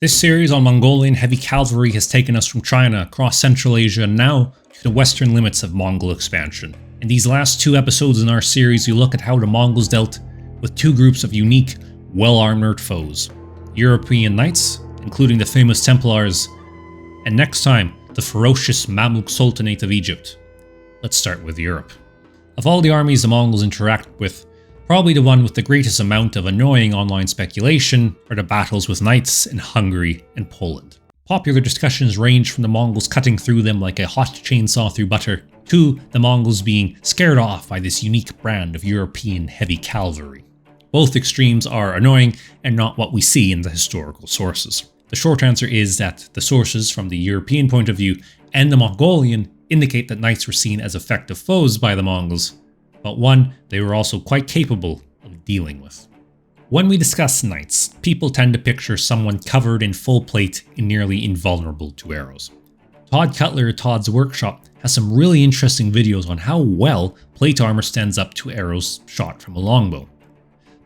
This series on Mongolian heavy cavalry has taken us from China across Central Asia and now to the western limits of Mongol expansion. In these last two episodes in our series, we look at how the Mongols dealt with two groups of unique, well-armored foes. European knights, including the famous Templars, and next time, the ferocious Mamluk Sultanate of Egypt. Let's start with Europe. Of all the armies the Mongols interact with, probably the one with the greatest amount of annoying online speculation are the battles with knights in Hungary and Poland. Popular discussions range from the Mongols cutting through them like a hot chainsaw through butter, to the Mongols being scared off by this unique brand of European heavy cavalry. Both extremes are annoying and not what we see in the historical sources. The short answer is that the sources from the European point of view and the Mongolian indicate that knights were seen as effective foes by the Mongols, but one they were also quite capable of dealing with. When we discuss knights, people tend to picture someone covered in full plate and nearly invulnerable to arrows. Todd Cutler at Todd's Workshop has some really interesting videos on how well plate armor stands up to arrows shot from a longbow.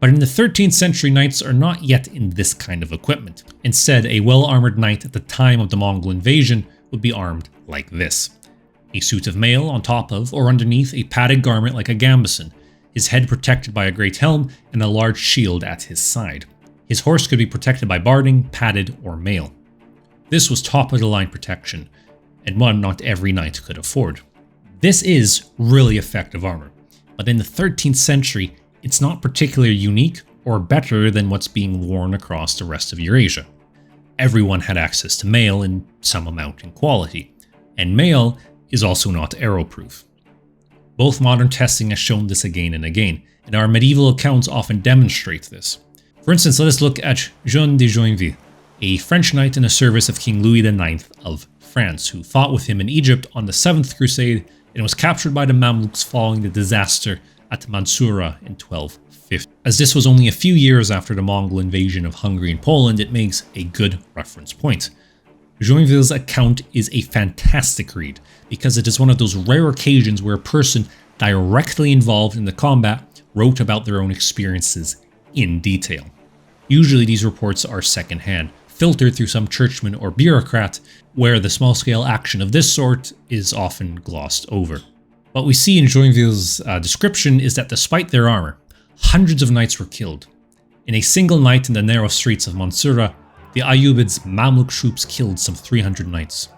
But in the 13th century, knights are not yet in this kind of equipment. Instead, a well-armored knight at the time of the Mongol invasion would be armed like this. A suit of mail on top of or underneath a padded garment like a gambeson, his head protected by a great helm and a large shield at his side. His horse could be protected by barding, padded, or mail. This was top-of-the-line protection, and one not every knight could afford. This is really effective armor, but in the 13th century, it's not particularly unique or better than what's being worn across the rest of Eurasia. Everyone had access to mail in some amount and quality, and mail is also not arrow-proof. Both modern testing has shown this again and again, and our medieval accounts often demonstrate this. For instance, let us look at Jean de Joinville, a French knight in the service of King Louis IX of France, who fought with him in Egypt on the 7th Crusade and was captured by the Mamluks following the disaster at Mansoura in 1250. As this was only a few years after the Mongol invasion of Hungary and Poland, it makes a good reference point. Joinville's account is a fantastic read, because it is one of those rare occasions where a person directly involved in the combat wrote about their own experiences in detail. Usually these reports are secondhand, filtered through some churchman or bureaucrat, where the small-scale action of this sort is often glossed over. What we see in Joinville's description is that despite their armor, hundreds of knights were killed. In a single night in the narrow streets of Mansoura, the Ayyubids Mamluk troops killed some 300 knights.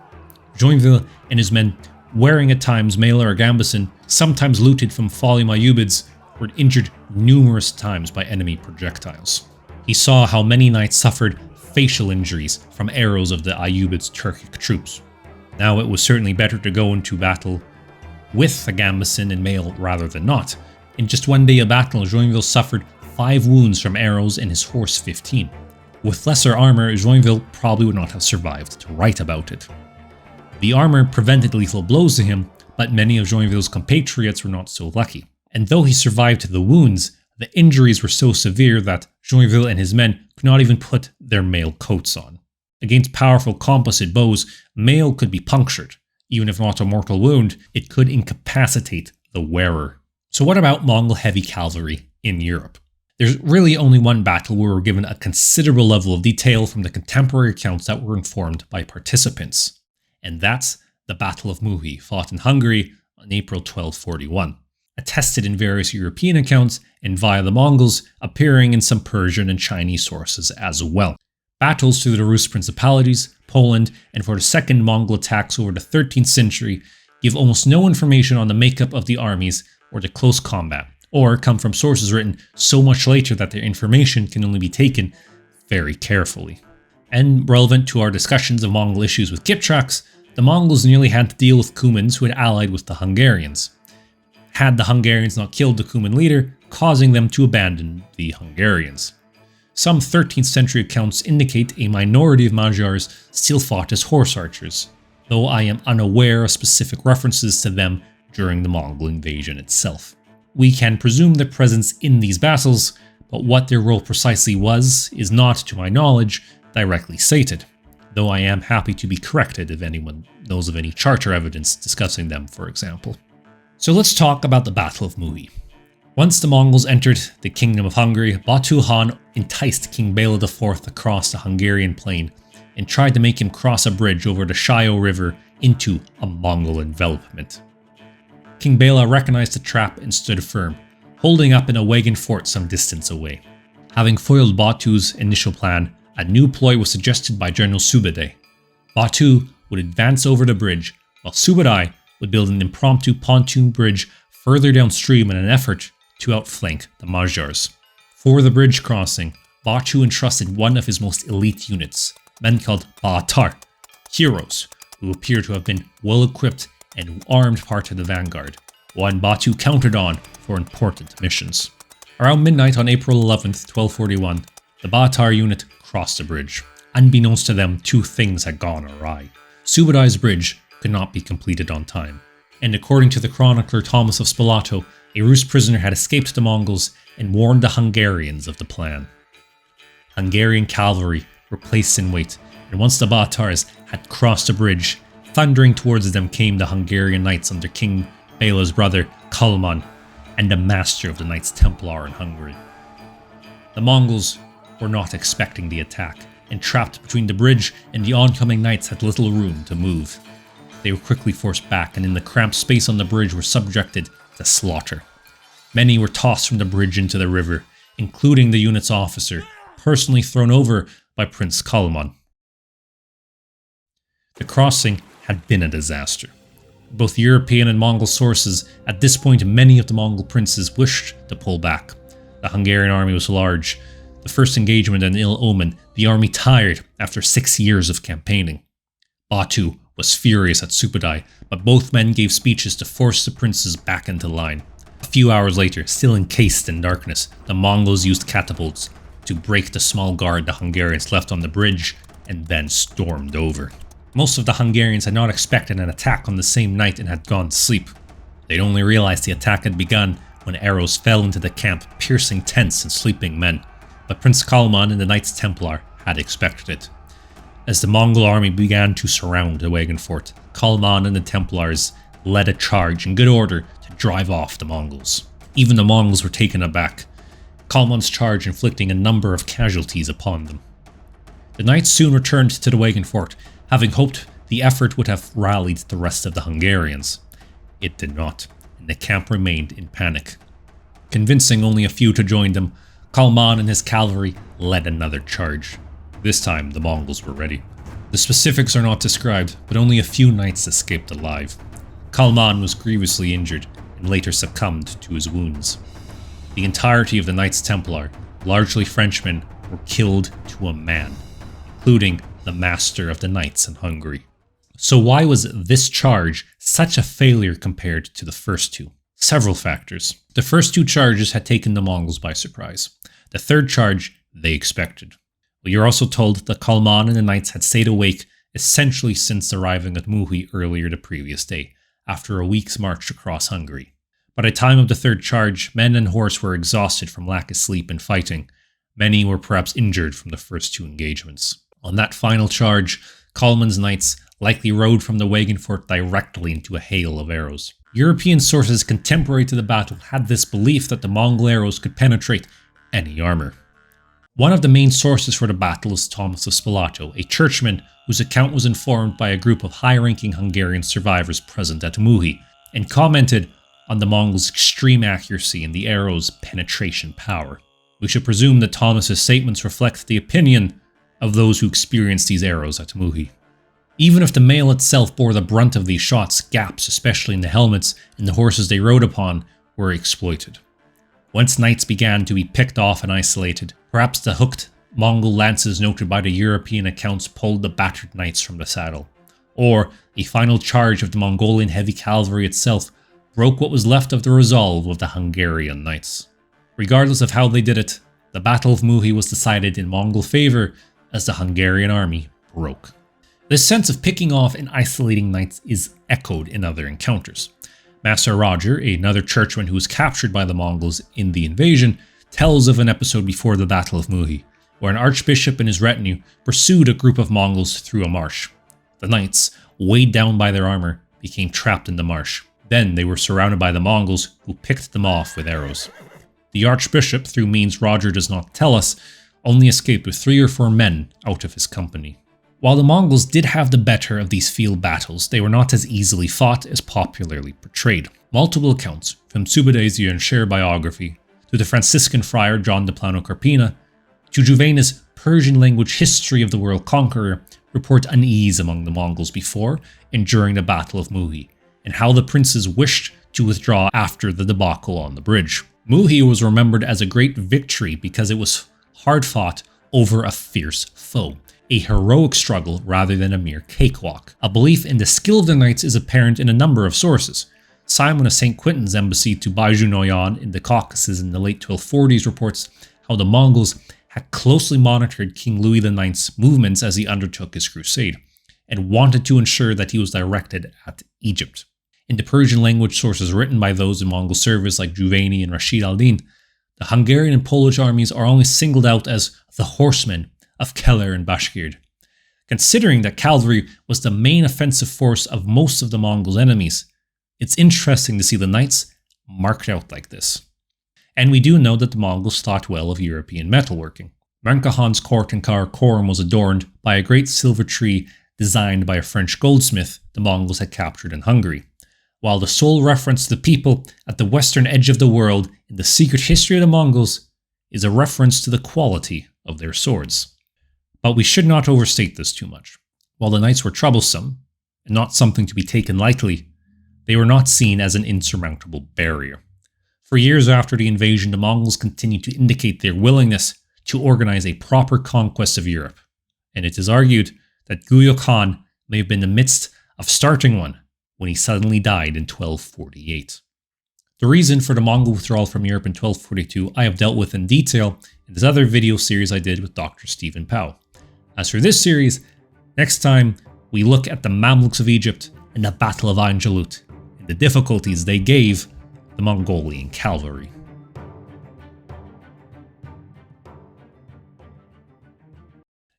Joinville and his men, wearing at times mail or gambeson, sometimes looted from falling Ayyubids, were injured numerous times by enemy projectiles. He saw how many knights suffered facial injuries from arrows of the Ayyubids' Turkic troops. Now it was certainly better to go into battle with a gambeson and mail rather than not. In just one day of battle, Joinville suffered 5 wounds from arrows and his horse 15. With lesser armor, Joinville probably would not have survived to write about it. The armor prevented lethal blows to him, but many of Joinville's compatriots were not so lucky. And though he survived the wounds, the injuries were so severe that Joinville and his men could not even put their mail coats on. Against powerful composite bows, mail could be punctured. Even if not a mortal wound, it could incapacitate the wearer. So what about Mongol heavy cavalry in Europe? There's really only one battle where we're given a considerable level of detail from the contemporary accounts that were informed by participants. And that's the Battle of Muhi, fought in Hungary on April 1241. Attested in various European accounts and via the Mongols, appearing in some Persian and Chinese sources as well. Battles through the Rus principalities, Poland, and for the second Mongol attacks over the 13th century give almost no information on the makeup of the armies or the close combat, or come from sources written so much later that their information can only be taken very carefully. And relevant to our discussions of Mongol issues with Kipchaks, the Mongols nearly had to deal with Cumans who had allied with the Hungarians. Had the Hungarians not killed the Cuman leader, causing them to abandon the Hungarians. Some 13th century accounts indicate a minority of Magyars still fought as horse archers, though I am unaware of specific references to them during the Mongol invasion itself. We can presume their presence in these battles, but what their role precisely was is not, to my knowledge, directly stated, though I am happy to be corrected if anyone knows of any charter evidence discussing them, for example. So let's talk about the Battle of Muhi. Once the Mongols entered the Kingdom of Hungary, Batu Khan enticed King Bela IV across the Hungarian plain and tried to make him cross a bridge over the Shayo River into a Mongol envelopment. King Bela recognized the trap and stood firm, holding up in a wagon fort some distance away. Having foiled Batu's initial plan, a new ploy was suggested by General Subadai. Batu would advance over the bridge, while Subadai would build an impromptu pontoon bridge further downstream in an effort to outflank the Magyars. For the bridge crossing, Batu entrusted one of his most elite units, men called Ba'atar, heroes, who appear to have been well equipped and armed part of the vanguard, one Batu counted on for important missions. Around midnight on April 11th, 1241, the Ba'atar unit crossed the bridge. Unbeknownst to them, 2 things had gone awry. Subadai's bridge, could not be completed on time. And according to the chronicler Thomas of Spalato, a Rus prisoner had escaped the Mongols and warned the Hungarians of the plan. Hungarian cavalry were placed in wait, and once the Baibars had crossed the bridge, thundering towards them came the Hungarian knights under King Béla's brother Kálmán and the master of the Knights Templar in Hungary. The Mongols were not expecting the attack, and trapped between the bridge and the oncoming knights had little room to move. They were quickly forced back, and in the cramped space on the bridge were subjected to slaughter. Many were tossed from the bridge into the river, including the unit's officer, personally thrown over by Prince Kálmán. The crossing had been a disaster. Both European and Mongol sources, at this point many of the Mongol princes wished to pull back. The Hungarian army was large. The first engagement an ill omen, the army tired after 6 years of campaigning. Batu was furious at Supudai, but both men gave speeches to force the princes back into line. A few hours later, still encased in darkness, the Mongols used catapults to break the small guard the Hungarians left on the bridge and then stormed over. Most of the Hungarians had not expected an attack on the same night and had gone to sleep. They'd only realized the attack had begun when arrows fell into the camp, piercing tents and sleeping men. But Prince Kálmán and the Knights Templar had expected it. As the Mongol army began to surround the wagon fort, Kálmán and the Templars led a charge in good order to drive off the Mongols. Even the Mongols were taken aback, Kálmán's charge inflicting a number of casualties upon them. The knights soon returned to the wagon fort, having hoped the effort would have rallied the rest of the Hungarians. It did not, and the camp remained in panic. Convincing only a few to join them, Kálmán and his cavalry led another charge. This time, the Mongols were ready. The specifics are not described, but only a few knights escaped alive. Kálmán was grievously injured and later succumbed to his wounds. The entirety of the Knights Templar, largely Frenchmen, were killed to a man, including the master of the knights in Hungary. So why was this charge such a failure compared to the first two? Several factors. The first two charges had taken the Mongols by surprise. The third charge they expected. We are also told that Kálmán and the knights had stayed awake essentially since arriving at Muhi earlier the previous day, after a week's march across Hungary. By the time of the third charge, men and horse were exhausted from lack of sleep and fighting. Many were perhaps injured from the first two engagements. On that final charge, Kálmán's knights likely rode from the wagon fort directly into a hail of arrows. European sources contemporary to the battle had this belief that the Mongol arrows could penetrate any armor. One of the main sources for the battle is Thomas of Spalato, a churchman whose account was informed by a group of high-ranking Hungarian survivors present at Muhi, and commented on the Mongols' extreme accuracy and the arrow's penetration power. We should presume that Thomas's statements reflect the opinion of those who experienced these arrows at Muhi. Even if the mail itself bore the brunt of these shots, gaps, especially in the helmets and the horses they rode upon, were exploited. Once knights began to be picked off and isolated, perhaps the hooked Mongol lances noted by the European accounts pulled the battered knights from the saddle, or a final charge of the Mongolian heavy cavalry itself broke what was left of the resolve of the Hungarian knights. Regardless of how they did it, the Battle of Muhi was decided in Mongol favor as the Hungarian army broke. This sense of picking off and isolating knights is echoed in other encounters. Master Roger, another churchman who was captured by the Mongols in the invasion, tells of an episode before the Battle of Muhi, where an archbishop and his retinue pursued a group of Mongols through a marsh. The knights, weighed down by their armor, became trapped in the marsh. Then they were surrounded by the Mongols, who picked them off with arrows. The archbishop, through means Roger does not tell us, only escaped with 3 or 4 men out of his company. While the Mongols did have the better of these field battles, they were not as easily fought as popularly portrayed. Multiple accounts, from Subadezia and Share Biography, to the Franciscan friar John de Plano Carpina, to Juvaini's Persian-language History of the World-Conqueror, report unease among the Mongols before and during the Battle of Muhi, and how the princes wished to withdraw after the debacle on the bridge. Muhi was remembered as a great victory because it was hard fought over a fierce foe, a heroic struggle rather than a mere cakewalk. A belief in the skill of the knights is apparent in a number of sources. Simon of St. Quintin's embassy to Baiju Noyan in the Caucasus in the late 1240s reports how the Mongols had closely monitored King Louis IX's movements as he undertook his crusade, and wanted to ensure that he was directed at Egypt. In the Persian language sources written by those in Mongol service like Juvaini and Rashid al-Din, the Hungarian and Polish armies are only singled out as the horsemen of Keller and Bashkir. Considering that cavalry was the main offensive force of most of the Mongols' enemies, it's interesting to see the knights marked out like this. And we do know that the Mongols thought well of European metalworking. Menka Khan's court in Karakorum was adorned by a great silver tree designed by a French goldsmith the Mongols had captured in Hungary, while the sole reference to the people at the western edge of the world in the secret history of the Mongols is a reference to the quality of their swords. But we should not overstate this too much. While the knights were troublesome, and not something to be taken lightly, they were not seen as an insurmountable barrier. For years after the invasion, the Mongols continued to indicate their willingness to organize a proper conquest of Europe, and it is argued that Guyuk Khan may have been in the midst of starting one when he suddenly died in 1248. The reason for the Mongol withdrawal from Europe in 1242 I have dealt with in detail in this other video series I did with Dr. Stephen Pow. As for this series, next time we look at the Mamluks of Egypt and the Battle of Ain Jalut and the difficulties they gave the Mongolian cavalry.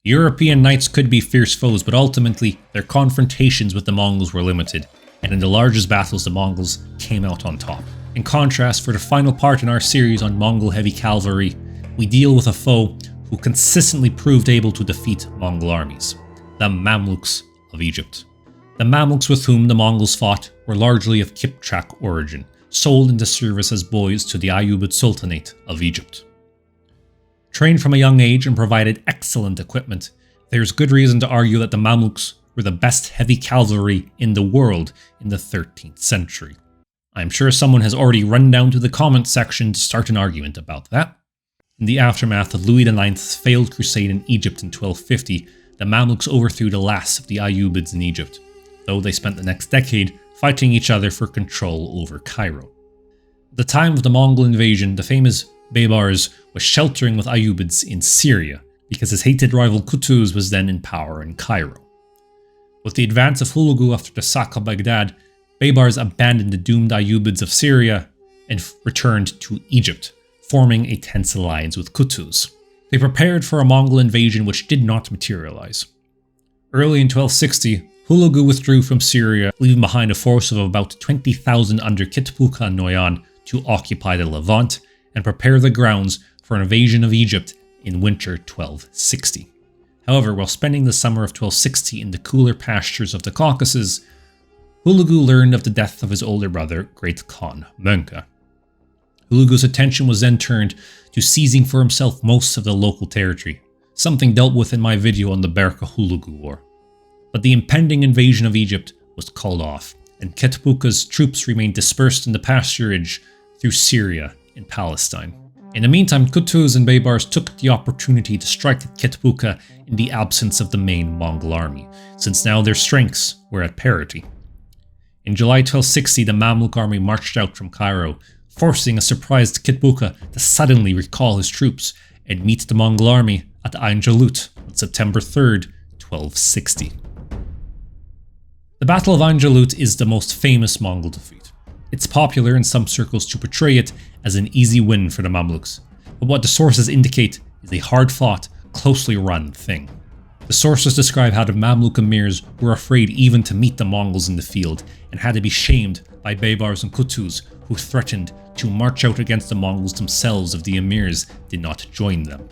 European knights could be fierce foes, but ultimately their confrontations with the Mongols were limited, and in the largest battles the Mongols came out on top. In contrast, for the final part in our series on Mongol heavy cavalry, we deal with a foe who consistently proved able to defeat Mongol armies, the Mamluks of Egypt. The Mamluks with whom the Mongols fought were largely of Kipchak origin, sold into service as boys to the Ayyubid Sultanate of Egypt. Trained from a young age and provided excellent equipment, there's good reason to argue that the Mamluks were the best heavy cavalry in the world in the 13th century. I'm sure someone has already run down to the comment section to start an argument about that. In the aftermath of Louis IX's failed crusade in Egypt in 1250, the Mamluks overthrew the last of the Ayyubids in Egypt, though they spent the next decade fighting each other for control over Cairo. At the time of the Mongol invasion, the famous Baibars was sheltering with Ayyubids in Syria, because his hated rival Qutuz was then in power in Cairo. With the advance of Hulagu after the sack of Baghdad, Baibars abandoned the doomed Ayyubids of Syria and returned to Egypt, forming a tense alliance with Qutuz. They prepared for a Mongol invasion which did not materialize. Early in 1260, Hulagu withdrew from Syria, leaving behind a force of about 20,000 under Kitpuka and Noyan to occupy the Levant and prepare the grounds for an invasion of Egypt in winter 1260. However, while spending the summer of 1260 in the cooler pastures of the Caucasus, Hulagu learned of the death of his older brother, Great Khan Menka. Hulagu's attention was then turned to seizing for himself most of the local territory, something dealt with in my video on the Berka-Hulagu War. But the impending invasion of Egypt was called off, and Kitpuka's troops remained dispersed in the pasturage through Syria and Palestine. In the meantime, Qutuz and Baibars took the opportunity to strike at Kitpuka in the absence of the main Mongol army, since now their strengths were at parity. In July 1260, the Mamluk army marched out from Cairo, forcing a surprised Kitpuka to suddenly recall his troops and meet the Mongol army at Ain Jalut on September 3rd, 1260. The Battle of Ain Jalut is the most famous Mongol defeat. It's popular in some circles to portray it as an easy win for the Mamluks, but what the sources indicate is a hard-fought, closely run thing. The sources describe how the Mamluk emirs were afraid even to meet the Mongols in the field and had to be shamed by Baibars and Qutuz, who threatened to march out against the Mongols themselves if the emirs did not join them.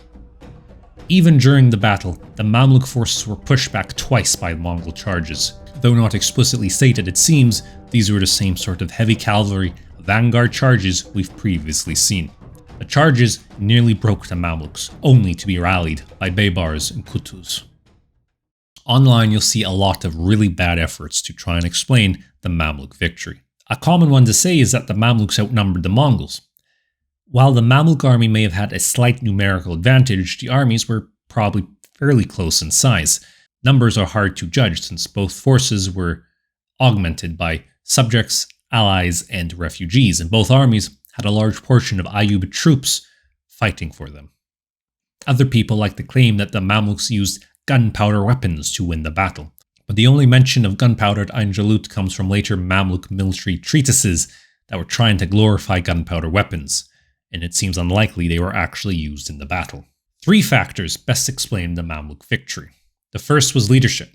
Even during the battle, the Mamluk forces were pushed back twice by Mongol charges. Though not explicitly stated, it seems these were the same sort of heavy cavalry vanguard charges we've previously seen. The charges nearly broke the Mamluks, only to be rallied by Baibars and Qutuz. Online, you'll see a lot of really bad efforts to try and explain the Mamluk victory. A common one to say is that the Mamluks outnumbered the Mongols. While the Mamluk army may have had a slight numerical advantage, the armies were probably fairly close in size. Numbers are hard to judge since both forces were augmented by subjects, allies, and refugees, and both armies had a large portion of Ayyubid troops fighting for them. Other people like to claim that the Mamluks used gunpowder weapons to win the battle. But the only mention of gunpowder at Ain Jalut comes from later Mamluk military treatises that were trying to glorify gunpowder weapons, and it seems unlikely they were actually used in the battle. 3 factors best explain the Mamluk victory. The first was leadership.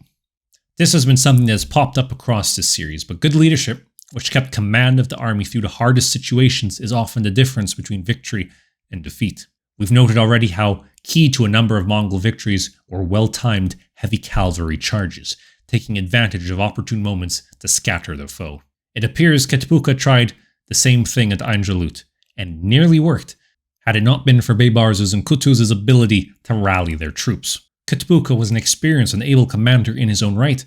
This has been something that has popped up across this series, but good leadership, which kept command of the army through the hardest situations, is often the difference between victory and defeat. We've noted already how key to a number of Mongol victories were well-timed heavy cavalry charges, taking advantage of opportune moments to scatter the foe. It appears Ketbuka tried the same thing at Ain Jalut, and nearly worked, had it not been for Baibars' and Kutuz's ability to rally their troops. Ketbuka was an experienced and able commander in his own right,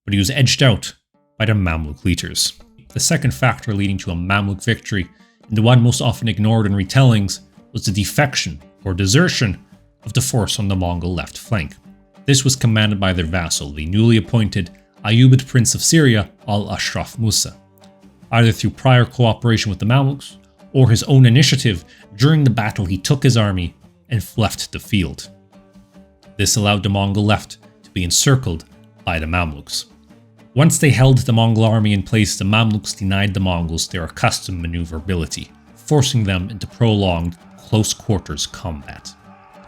but he was edged out by the Mamluk leaders. The second factor leading to a Mamluk victory, and the one most often ignored in retellings, was the defection or desertion of the force on the Mongol left flank. This was commanded by their vassal, the newly appointed Ayyubid Prince of Syria, al-Ashraf Musa, either through prior cooperation with the Mamluks or his own initiative. During the battle he took his army and left the field. This allowed the Mongol left to be encircled by the Mamluks. Once they held the Mongol army in place, the Mamluks denied the Mongols their accustomed maneuverability, forcing them into prolonged, close-quarters combat.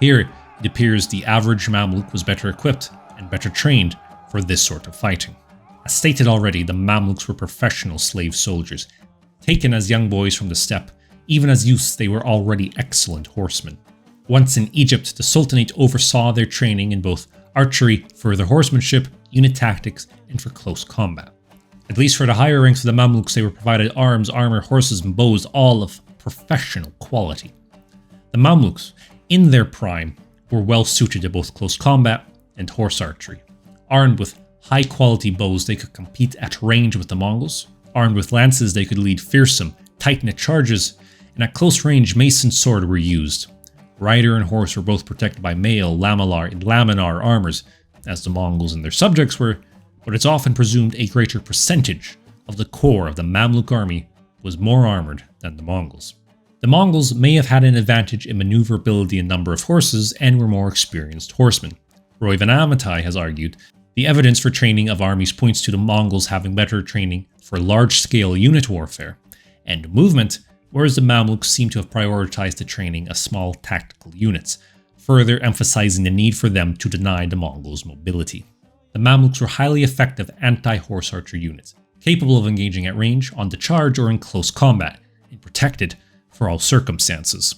Here, it appears the average Mamluk was better equipped and better trained for this sort of fighting. As stated already, the Mamluks were professional slave soldiers, taken as young boys from the steppe. Even as youths, they were already excellent horsemen. Once in Egypt, the Sultanate oversaw their training in both archery, further horsemanship, unit tactics, and for close combat. At least for the higher ranks of the Mamluks, they were provided arms, armor, horses, and bows, all of professional quality. The Mamluks, in their prime, were well suited to both close combat and horse archery. Armed with high-quality bows, they could compete at range with the Mongols. Armed with lances, they could lead fearsome, tight-knit charges, and at close range, mace and sword were used. Rider and horse were both protected by mail, lamellar, and laminar armors, as the Mongols and their subjects were, but it's often presumed a greater percentage of the core of the Mamluk army was more armored than the Mongols. The Mongols may have had an advantage in maneuverability and number of horses and were more experienced horsemen. Roy Van Amatai has argued the evidence for training of armies points to the Mongols having better training for large-scale unit warfare and movement, whereas the Mamluks seem to have prioritized the training of small tactical units, further emphasizing the need for them to deny the Mongols mobility. The Mamluks were highly effective anti-horse archer units, capable of engaging at range, on the charge, or in close combat, and protected for all circumstances.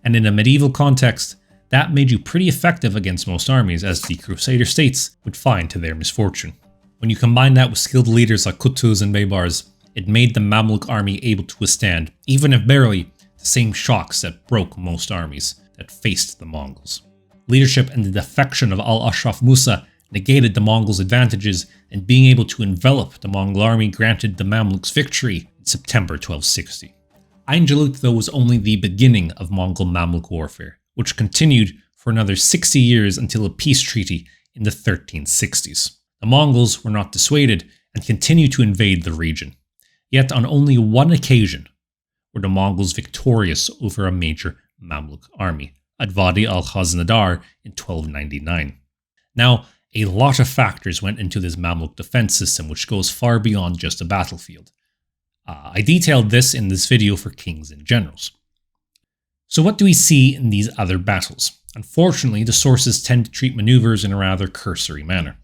And in a medieval context, that made you pretty effective against most armies, as the Crusader states would find to their misfortune. When you combine that with skilled leaders like Kutuz and Baibars, it made the Mamluk army able to withstand, even if barely, the same shocks that broke most armies that faced the Mongols. Leadership and the defection of al-Ashraf Musa negated the Mongols' advantages, and being able to envelop the Mongol army granted the Mamluks victory in September 1260. Ain Jalut, though, was only the beginning of Mongol-Mamluk warfare, which continued for another 60 years until a peace treaty in the 1360s. The Mongols were not dissuaded and continued to invade the region. Yet on only one occasion were the Mongols victorious over a major Mamluk army, at Wadi al-Khaznadar in 1299. Now, a lot of factors went into this Mamluk defense system, which goes far beyond just a battlefield. I detailed this in this video for kings and generals. So what do we see in these other battles? Unfortunately, the sources tend to treat maneuvers in a rather cursory manner.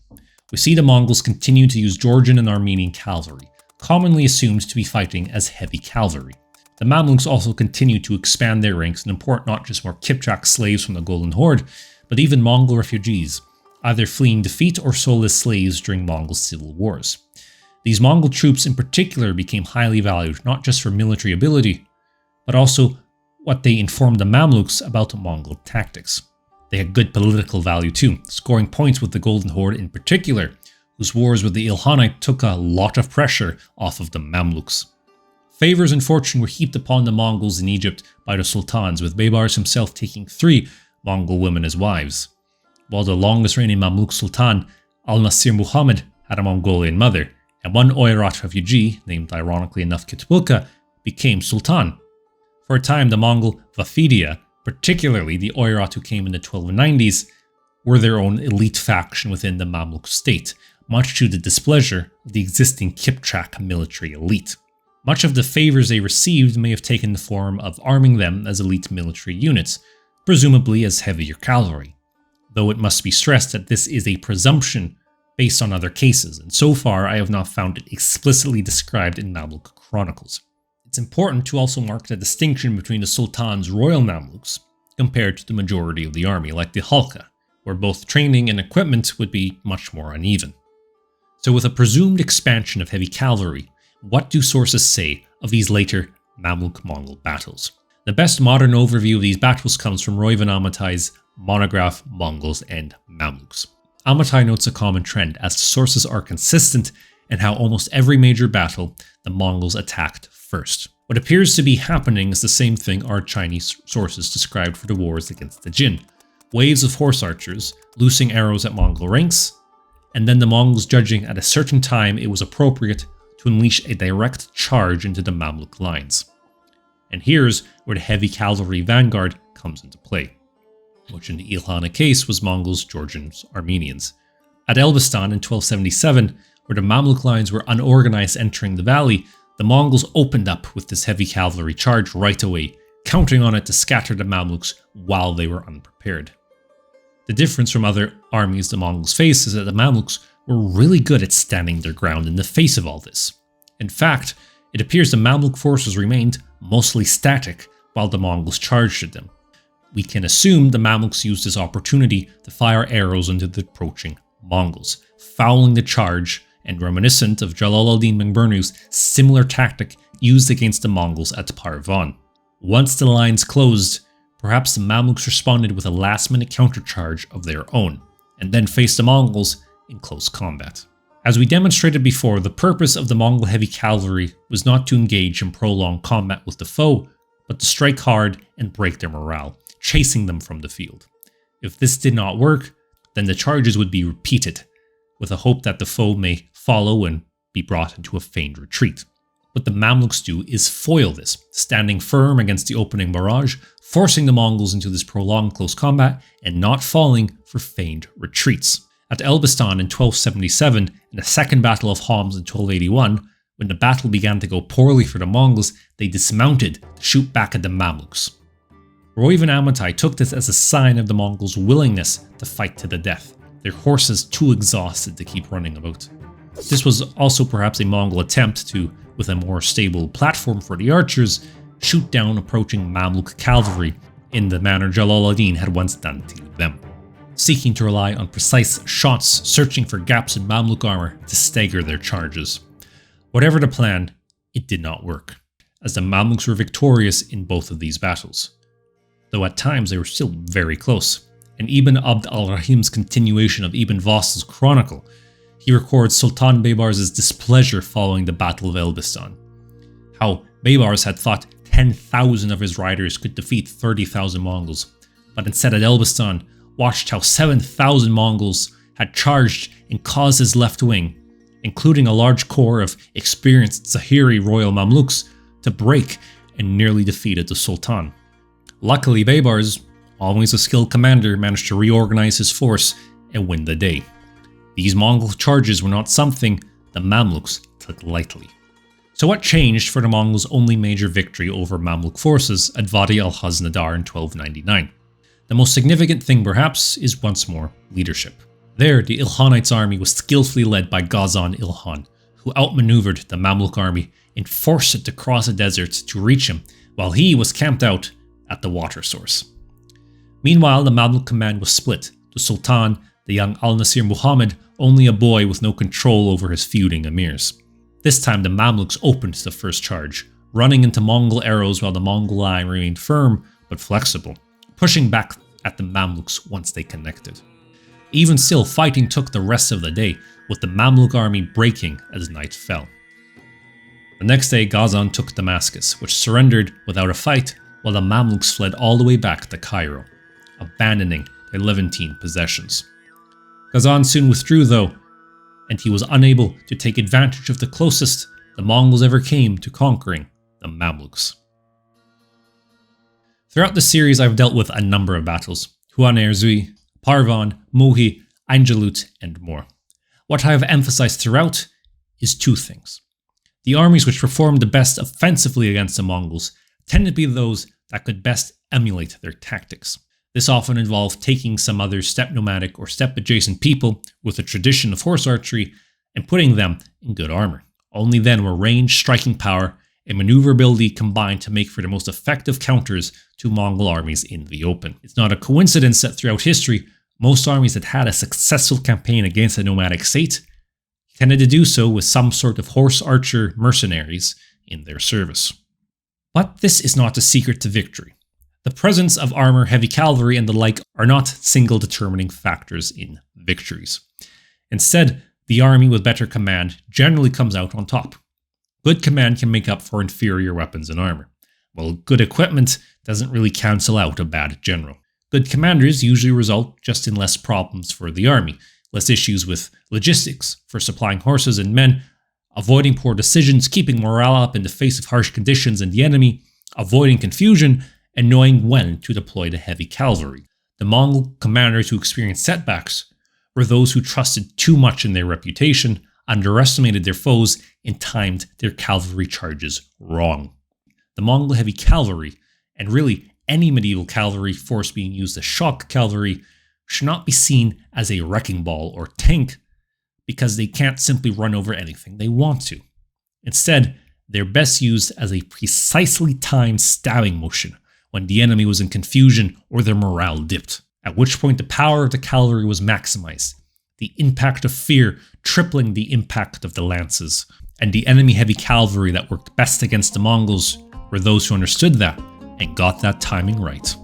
We see the Mongols continue to use Georgian and Armenian cavalry, commonly assumed to be fighting as heavy cavalry. The Mamluks also continue to expand their ranks and import not just more Kipchak slaves from the Golden Horde, but even Mongol refugees, either fleeing defeat or sold as slaves during Mongol civil wars. These Mongol troops in particular became highly valued, not just for military ability, but also what they informed the Mamluks about Mongol tactics. They had good political value too, scoring points with the Golden Horde in particular, whose wars with the Ilkhanate took a lot of pressure off of the Mamluks. Favors and fortune were heaped upon the Mongols in Egypt by the sultans, with Baibars himself taking 3 Mongol women as wives, while the longest reigning Mamluk sultan, al-Nasir Muhammad, had a Mongolian mother, and one Oirat refugee, named ironically enough Kitpulka, became sultan. For a time, the Mongol Vafidia, particularly the Oirat who came in the 1290s, were their own elite faction within the Mamluk state, much to the displeasure of the existing Kipchak military elite. Much of the favors they received may have taken the form of arming them as elite military units, presumably as heavier cavalry, though it must be stressed that this is a presumption based on other cases, and so far I have not found it explicitly described in Mamluk chronicles. It's important to also mark the distinction between the Sultan's royal Mamluks compared to the majority of the army, like the Halqa, where both training and equipment would be much more uneven. So with a presumed expansion of heavy cavalry, what do sources say of these later Mamluk-Mongol battles? The best modern overview of these battles comes from Reuven Amatai's monograph Mongols and Mamluks. Amatai notes a common trend as the sources are consistent in how almost every major battle the Mongols attacked first. What appears to be happening is the same thing our Chinese sources described for the wars against the Jin. Waves of horse archers loosing arrows at Mongol ranks, and then the Mongols judging at a certain time it was appropriate to unleash a direct charge into the Mamluk lines. And here's where the heavy cavalry vanguard comes into play, which in the Ilkhanate case was Mongols, Georgians, Armenians. At Elbistan in 1277, where the Mamluk lines were unorganized entering the valley, the Mongols opened up with this heavy cavalry charge right away, counting on it to scatter the Mamluks while they were unprepared. The difference from other armies the Mongols faced is that the Mamluks were really good at standing their ground in the face of all this. In fact, it appears the Mamluk forces remained mostly static while the Mongols charged at them. We can assume the Mamluks used this opportunity to fire arrows into the approaching Mongols, fouling the charge and reminiscent of Jalal ad-Din Mingburnu's similar tactic used against the Mongols at Parvan. Once the lines closed, perhaps the Mamluks responded with a last-minute countercharge of their own, and then faced the Mongols in close combat. As we demonstrated before, the purpose of the Mongol heavy cavalry was not to engage in prolonged combat with the foe, but to strike hard and break their morale, chasing them from the field. If this did not work, then the charges would be repeated, with a hope that the foe may follow and be brought into a feigned retreat. What the Mamluks do is foil this, standing firm against the opening barrage, forcing the Mongols into this prolonged close combat and not falling for feigned retreats. At Elbistan in 1277 and the Second Battle of Homs in 1281, when the battle began to go poorly for the Mongols, they dismounted to shoot back at the Mamluks. Reuven Amatai took this as a sign of the Mongols' willingness to fight to the death, their horses too exhausted to keep running about. This was also perhaps a Mongol attempt to, with a more stable platform for the archers, shoot down approaching Mamluk cavalry in the manner Jalal ad-Din had once done to them, seeking to rely on precise shots, searching for gaps in Mamluk armor to stagger their charges. Whatever the plan, it did not work, as the Mamluks were victorious in both of these battles, though at times they were still very close. In Ibn Abd al-Rahim's continuation of Ibn Vassal's Chronicle, he records Sultan Baibars' displeasure following the Battle of Elbistan, how Baibars had thought 10,000 of his riders could defeat 30,000 Mongols, but instead at Elbistan watched how 7,000 Mongols had charged and caused his left wing, including a large corps of experienced Zahiri royal Mamluks, to break and nearly defeated the Sultan. Luckily, Baibars, always a skilled commander, managed to reorganize his force and win the day. These Mongol charges were not something the Mamluks took lightly. So what changed for the Mongols' only major victory over Mamluk forces at Wadi al-Haznadar in 1299? The most significant thing perhaps is once more leadership. There, the Ilkhanites' army was skillfully led by Ghazan Ilkhan, who outmaneuvered the Mamluk army and forced it to cross a desert to reach him, while he was camped out at the water source. Meanwhile, the Mamluk command was split. The Sultan, the young al-Nasir Muhammad, only a boy with no control over his feuding emirs. This time the Mamluks opened the first charge, running into Mongol arrows while the Mongol line remained firm but flexible, pushing back at the Mamluks once they connected. Even still, fighting took the rest of the day, with the Mamluk army breaking as night fell. The next day, Ghazan took Damascus, which surrendered without a fight, while the Mamluks fled all the way back to Cairo, abandoning their Levantine possessions. Ghazan soon withdrew though, and he was unable to take advantage of the closest the Mongols ever came to conquering the Mamluks. Throughout the series, I've dealt with a number of battles: Huan Erzui, Parvan, Mohi, Ainjalut, and more. What I have emphasized throughout is two things. The armies which performed the best offensively against the Mongols tend to be those that could best emulate their tactics. This often involved taking some other steppe nomadic or steppe adjacent people with a tradition of horse archery and putting them in good armor. Only then were range, striking power, and maneuverability combined to make for the most effective counters to Mongol armies in the open. It's not a coincidence that throughout history, most armies that had a successful campaign against a nomadic state tended to do so with some sort of horse archer mercenaries in their service. But this is not the secret to victory. The presence of armor, heavy cavalry, and the like are not single determining factors in victories. Instead, the army with better command generally comes out on top. Good command can make up for inferior weapons and armor, while good equipment doesn't really cancel out a bad general. Good commanders usually result just in less problems for the army, less issues with logistics for supplying horses and men, avoiding poor decisions, keeping morale up in the face of harsh conditions and the enemy, avoiding confusion, and knowing when to deploy the heavy cavalry. The Mongol commanders who experienced setbacks were those who trusted too much in their reputation, underestimated their foes, and timed their cavalry charges wrong. The Mongol heavy cavalry, and really any medieval cavalry force being used as shock cavalry, should not be seen as a wrecking ball or tank because they can't simply run over anything they want to. Instead, they're best used as a precisely timed stabbing motion when the enemy was in confusion or their morale dipped, at which point the power of the cavalry was maximized, the impact of fear tripling the impact of the lances, and the enemy heavy cavalry that worked best against the Mongols were those who understood that and got that timing right.